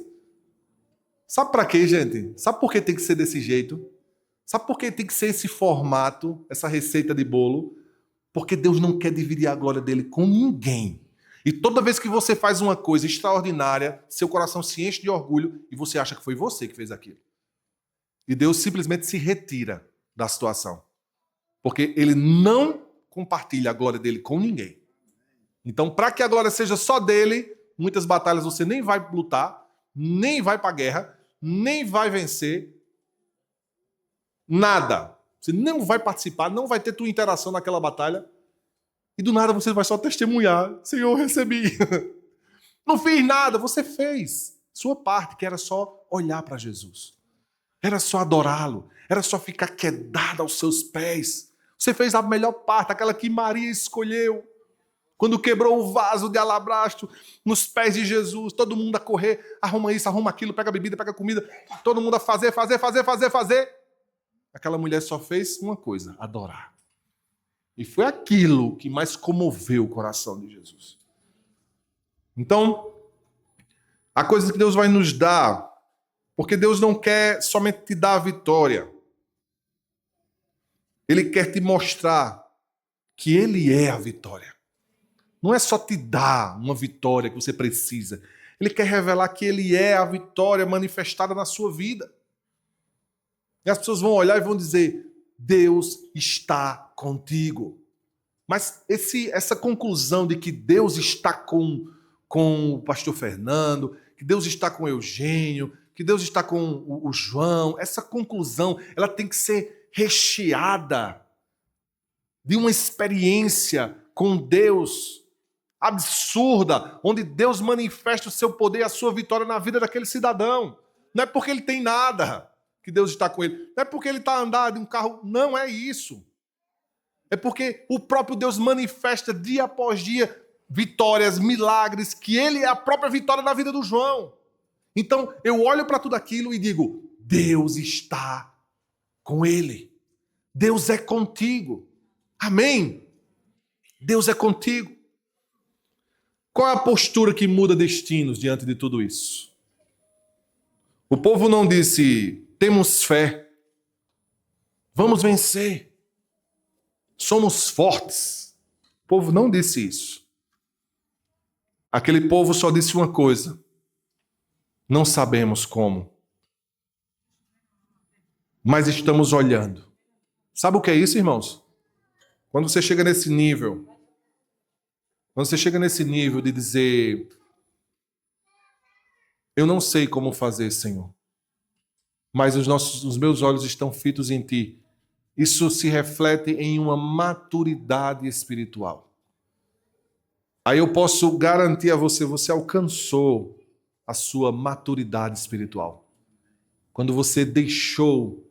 Sabe para quê, gente? Sabe por que tem que ser desse jeito? Sabe por que tem que ser esse formato, essa receita de bolo? Porque Deus não quer dividir a glória dele com ninguém. E toda vez que você faz uma coisa extraordinária, seu coração se enche de orgulho e você acha que foi você que fez aquilo. E Deus simplesmente se retira da situação. Porque ele não compartilha a glória dele com ninguém. Então, para que a glória seja só dele, muitas batalhas você nem vai lutar, nem vai para a guerra, nem vai vencer. Nada. Você não vai participar, não vai ter tua interação naquela batalha. E do nada você vai só testemunhar. Senhor, eu recebi. Não fiz nada, você fez sua parte, que era só olhar para Jesus. Era só adorá-lo. Era só ficar quedada aos seus pés. Você fez a melhor parte, aquela que Maria escolheu. Quando quebrou o vaso de alabastro nos pés de Jesus, todo mundo a correr, arruma isso, arruma aquilo, pega bebida, pega comida, todo mundo a fazer. Aquela mulher só fez uma coisa, adorar. E foi aquilo que mais comoveu o coração de Jesus. Então, a coisa que Deus vai nos dar, porque Deus não quer somente te dar a vitória. Ele quer te mostrar que Ele é a vitória. Não é só te dar uma vitória que você precisa. Ele quer revelar que Ele é a vitória manifestada na sua vida. E as pessoas vão olhar e vão dizer, Deus está contigo. Mas essa conclusão de que Deus está com o pastor Fernando, que Deus está com o Eugênio, que Deus está com o João, essa conclusão ela tem que ser recheada de uma experiência com Deus absurda, onde Deus manifesta o seu poder e a sua vitória na vida daquele cidadão. Não é porque ele tem nada que Deus está com ele. Não é porque ele está andando em um carro. Não é isso. É porque o próprio Deus manifesta dia após dia vitórias, milagres, que Ele é a própria vitória na vida do João. Então, eu olho para tudo aquilo e digo, Deus está com ele. Deus é contigo. Amém? Deus é contigo. Qual é a postura que muda destinos diante de tudo isso? O povo não disse, temos fé, vamos vencer, somos fortes. O povo não disse isso. Aquele povo só disse uma coisa, não sabemos como, mas estamos olhando. Sabe o que é isso, irmãos? Quando você chega nesse nível, de dizer, eu não sei como fazer, Senhor, mas os meus olhos estão fitos em Ti. Isso se reflete em uma maturidade espiritual. Aí eu posso garantir a você, você alcançou a sua maturidade espiritual. Quando você deixou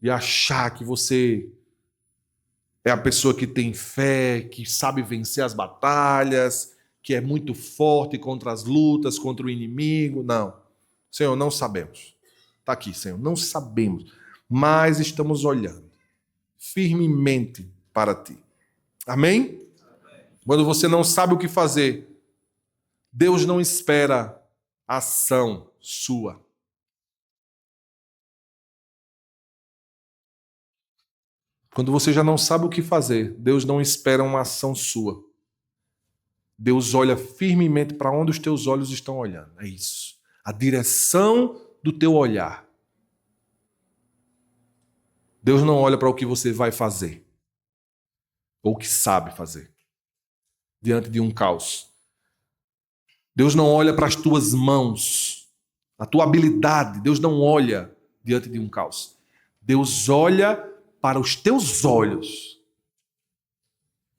de achar que você é a pessoa que tem fé, que sabe vencer as batalhas, que é muito forte contra as lutas, contra o inimigo. Não. Senhor, não sabemos. Está aqui, Senhor, não sabemos. Mas estamos olhando firmemente para Ti. Amém? Quando você não sabe o que fazer, Deus não espera ação sua. Quando você já não sabe o que fazer, Deus não espera uma ação sua. Deus olha firmemente para onde os teus olhos estão olhando. É isso. A direção do teu olhar. Deus não olha para o que você vai fazer. Ou o que sabe fazer. Diante de um caos. Deus não olha para as tuas mãos. A tua habilidade. Deus não olha diante de um caos. Deus olha para os teus olhos.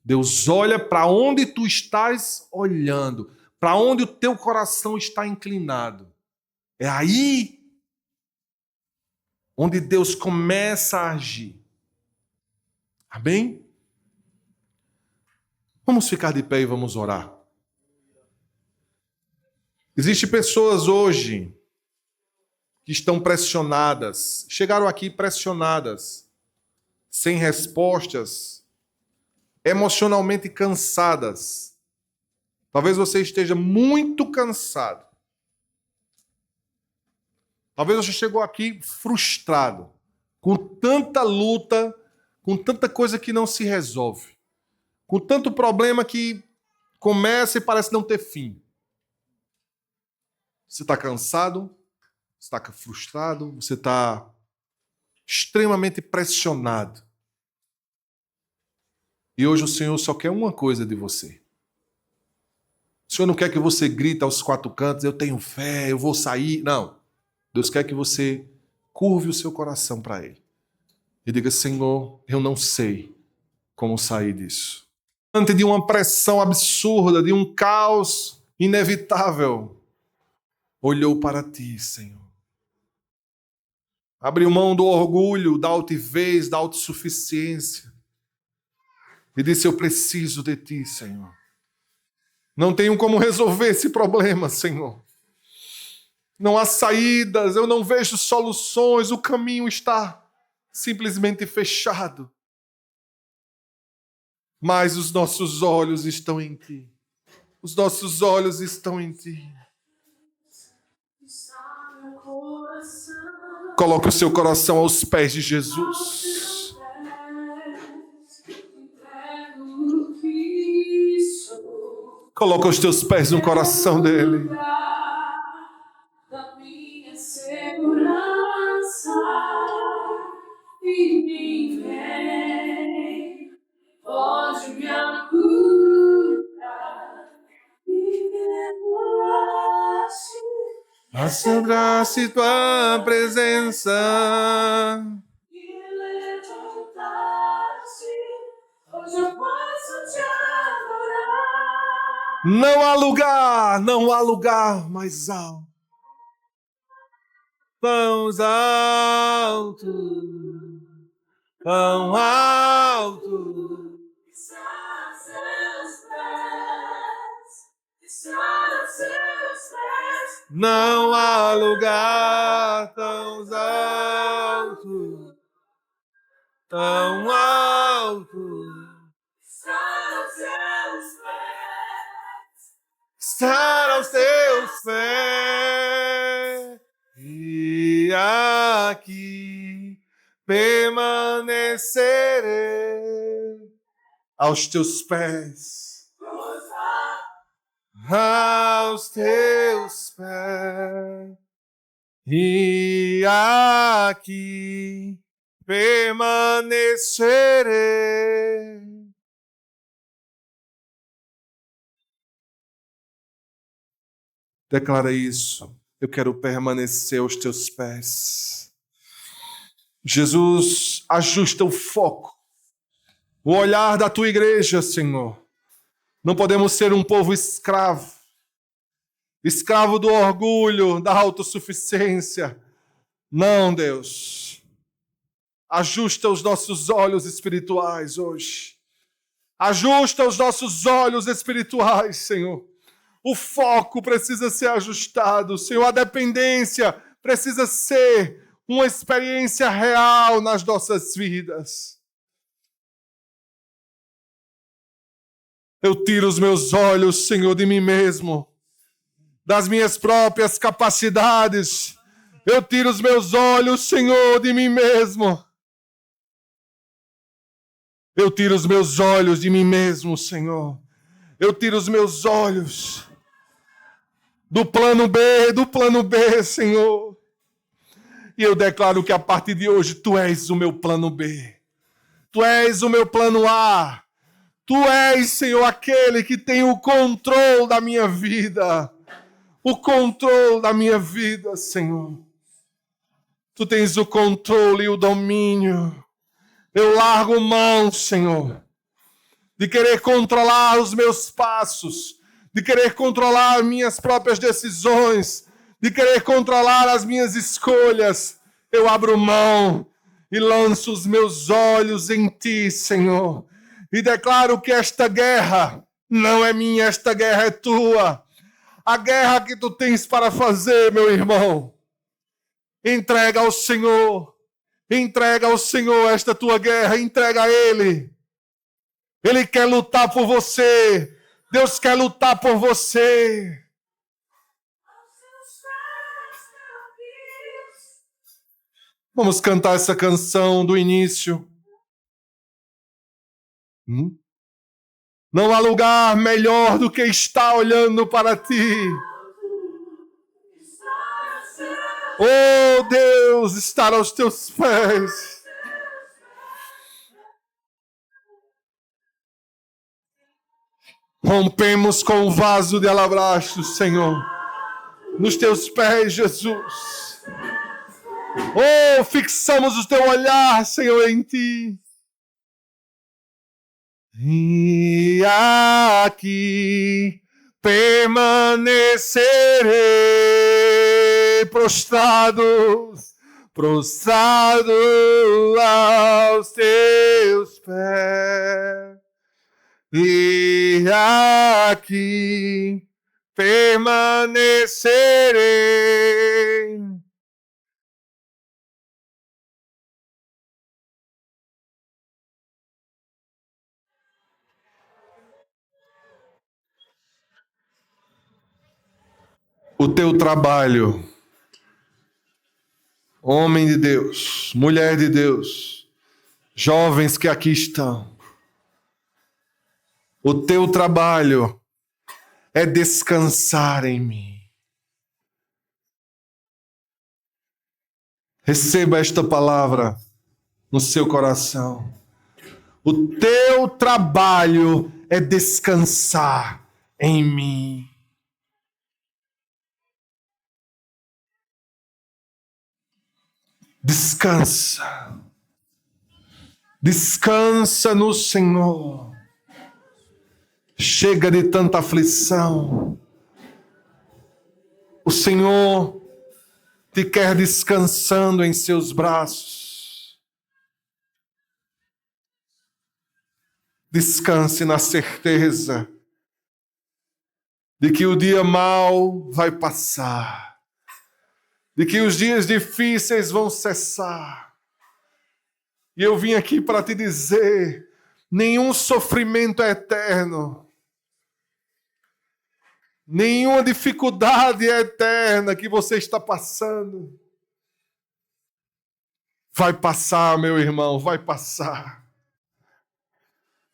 Deus olha para onde tu estás olhando, para onde o teu coração está inclinado. É aí onde Deus começa a agir. Amém? Vamos ficar de pé e vamos orar. Existem pessoas hoje que estão pressionadas, chegaram aqui pressionadas, sem respostas, emocionalmente cansadas. Talvez você esteja muito cansado. Talvez você chegou aqui frustrado, com tanta luta, com tanta coisa que não se resolve, com tanto problema que começa e parece não ter fim. Você está cansado, você está frustrado, você está extremamente pressionado. E hoje o Senhor só quer uma coisa de você. O Senhor não quer que você grite aos quatro cantos, eu tenho fé, eu vou sair. Não. Deus quer que você curve o seu coração para Ele. E diga, Senhor, eu não sei como sair disso. Diante de uma pressão absurda, de um caos inevitável, olhou para Ti, Senhor. Abriu mão do orgulho, da altivez, da autossuficiência. e disse: eu preciso de ti, Senhor. Não tenho como resolver esse problema, Senhor. Não há saídas, eu não vejo soluções, o caminho está simplesmente fechado. Mas os nossos olhos estão em ti. Os nossos olhos estão em ti. Coloque o seu coração aos pés de Jesus. Coloca os teus pés no coração dele. Pode me acurar e levar-se. Assombrasse tua presença. E levantar-se. Hoje eu posso te adorar. Não há lugar mais alto. Tão alto, tão alto. Está aos seus pés. Está aos seus pés. Não há lugar tão alto, tão alto. Está aos seus pés. Estar aos teus pés e aqui permanecerei aos teus pés, aos teus pés e aqui permanecerei. Declara isso. Eu quero permanecer aos teus pés. Jesus, ajusta o foco, o olhar da tua igreja, Senhor. Não podemos ser um povo escravo, escravo do orgulho, da autossuficiência. Não, Deus. Ajusta os nossos olhos espirituais hoje. Ajusta os nossos olhos espirituais, Senhor. O foco precisa ser ajustado, Senhor. A dependência precisa ser uma experiência real nas nossas vidas. Eu tiro os meus olhos, Senhor, de mim mesmo, das minhas próprias capacidades. Eu tiro os meus olhos, Senhor, de mim mesmo. Eu tiro os meus olhos de mim mesmo, Senhor. Eu tiro os meus olhos do plano B, Senhor. E eu declaro que a partir de hoje Tu és o meu plano B. Tu és o meu plano A. Tu és, Senhor, aquele que tem o controle da minha vida. O controle da minha vida, Senhor. Tu tens o controle e o domínio. Eu largo mão, Senhor, de querer controlar os meus passos, de querer controlar minhas próprias decisões, de querer controlar as minhas escolhas. Eu abro mão e lanço os meus olhos em Ti, Senhor. E declaro que esta guerra não é minha, esta guerra é Tua. A guerra que Tu tens para fazer, meu irmão, entrega ao Senhor. Entrega ao Senhor esta tua guerra, entrega a Ele. Ele quer lutar por você. Deus quer lutar por você. Vamos cantar essa canção do início. Não há lugar melhor do que estar olhando para Ti. Oh Deus, estar aos Teus pés. Rompemos com o vaso de alabastro, Senhor, nos Teus pés, Jesus. Oh, fixamos o Teu olhar, Senhor, em Ti. E aqui permanecerei prostrado aos Teus pés. aqui permanecerei. O teu trabalho, homem de Deus, mulher de Deus, jovens que aqui estão, o teu trabalho é descansar em mim. Receba esta palavra no seu coração. O teu trabalho é descansar em mim. Descansa. Descansa no Senhor. Chega de tanta aflição. O Senhor te quer descansando em seus braços. Descanse na certeza de que o dia mau vai passar, de que os dias difíceis vão cessar. E eu vim aqui para te dizer, nenhum sofrimento é eterno. Nenhuma dificuldade é eterna que você está passando. Vai passar, meu irmão, vai passar.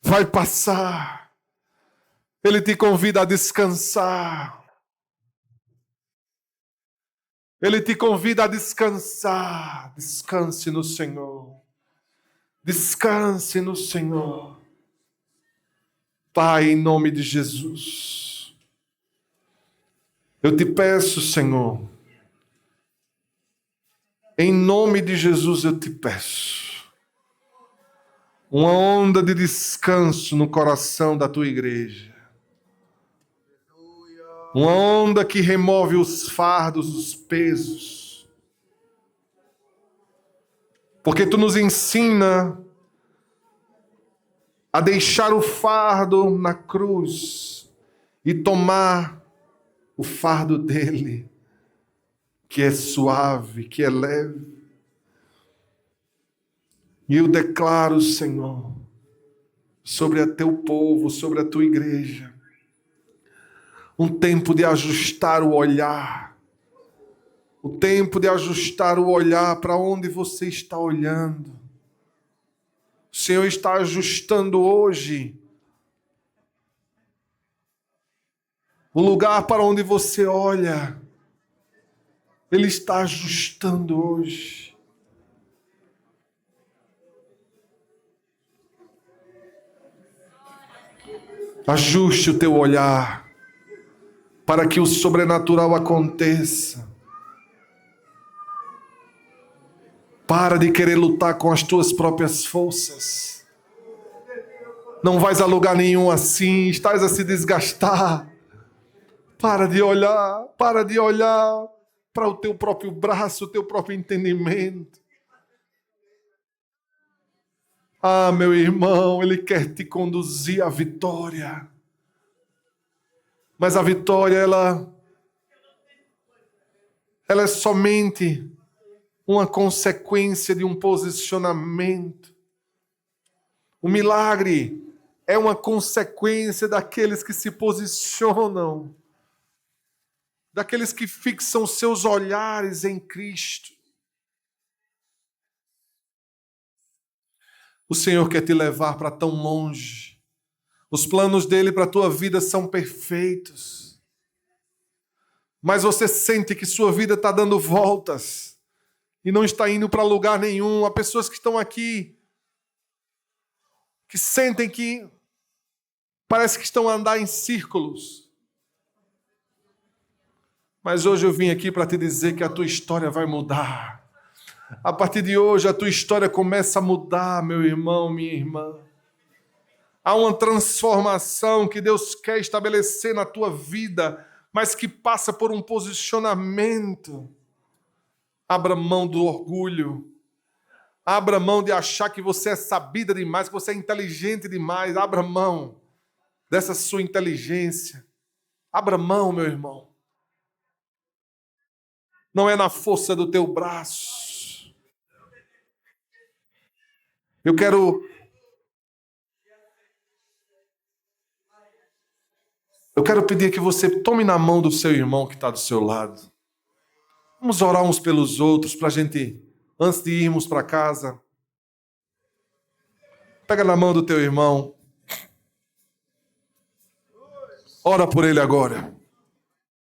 Vai passar. Ele te convida a descansar. Ele te convida a descansar. Descanse no Senhor. Descanse no Senhor. Pai, em nome de Jesus, eu te peço, Senhor, em nome de Jesus eu te peço, uma onda de descanso no coração da tua igreja. Uma onda que remove os fardos, os pesos. Porque tu nos ensina a deixar o fardo na cruz e tomar o fardo dele, que é suave, que é leve. E eu declaro, Senhor, sobre o teu povo, sobre a tua igreja, um tempo de ajustar o olhar, o tempo de ajustar o olhar para onde você está olhando. O Senhor está ajustando hoje o lugar para onde você olha. Ele está ajustando hoje. Ajuste o teu olhar para que o sobrenatural aconteça. Para de querer lutar com as tuas próprias forças. Não vais a lugar nenhum assim, estás a se desgastar. Para de olhar para o teu próprio braço, o teu próprio entendimento. Ah, meu irmão, Ele quer te conduzir à vitória. Mas a vitória, ela é somente uma consequência de um posicionamento. O milagre é uma consequência daqueles que se posicionam, daqueles que fixam seus olhares em Cristo. O Senhor quer te levar para tão longe. Os planos dele para a tua vida são perfeitos. Mas você sente que sua vida está dando voltas e não está indo para lugar nenhum. Há pessoas que estão aqui que sentem que parece que estão a andar em círculos. Mas hoje eu vim aqui para te dizer que a tua história vai mudar. A partir de hoje a tua história começa a mudar, meu irmão, minha irmã. Há uma transformação que Deus quer estabelecer na tua vida, mas que passa por um posicionamento. Abra mão do orgulho. Abra mão de achar que você é sabida demais, que você é inteligente demais. Abra mão dessa sua inteligência. Abra mão, meu irmão. Não é na força do teu braço. Eu quero pedir que você tome na mão do seu irmão que está do seu lado. Vamos orar uns pelos outros para a gente, antes de irmos para casa. Pega na mão do teu irmão. Ora por ele agora.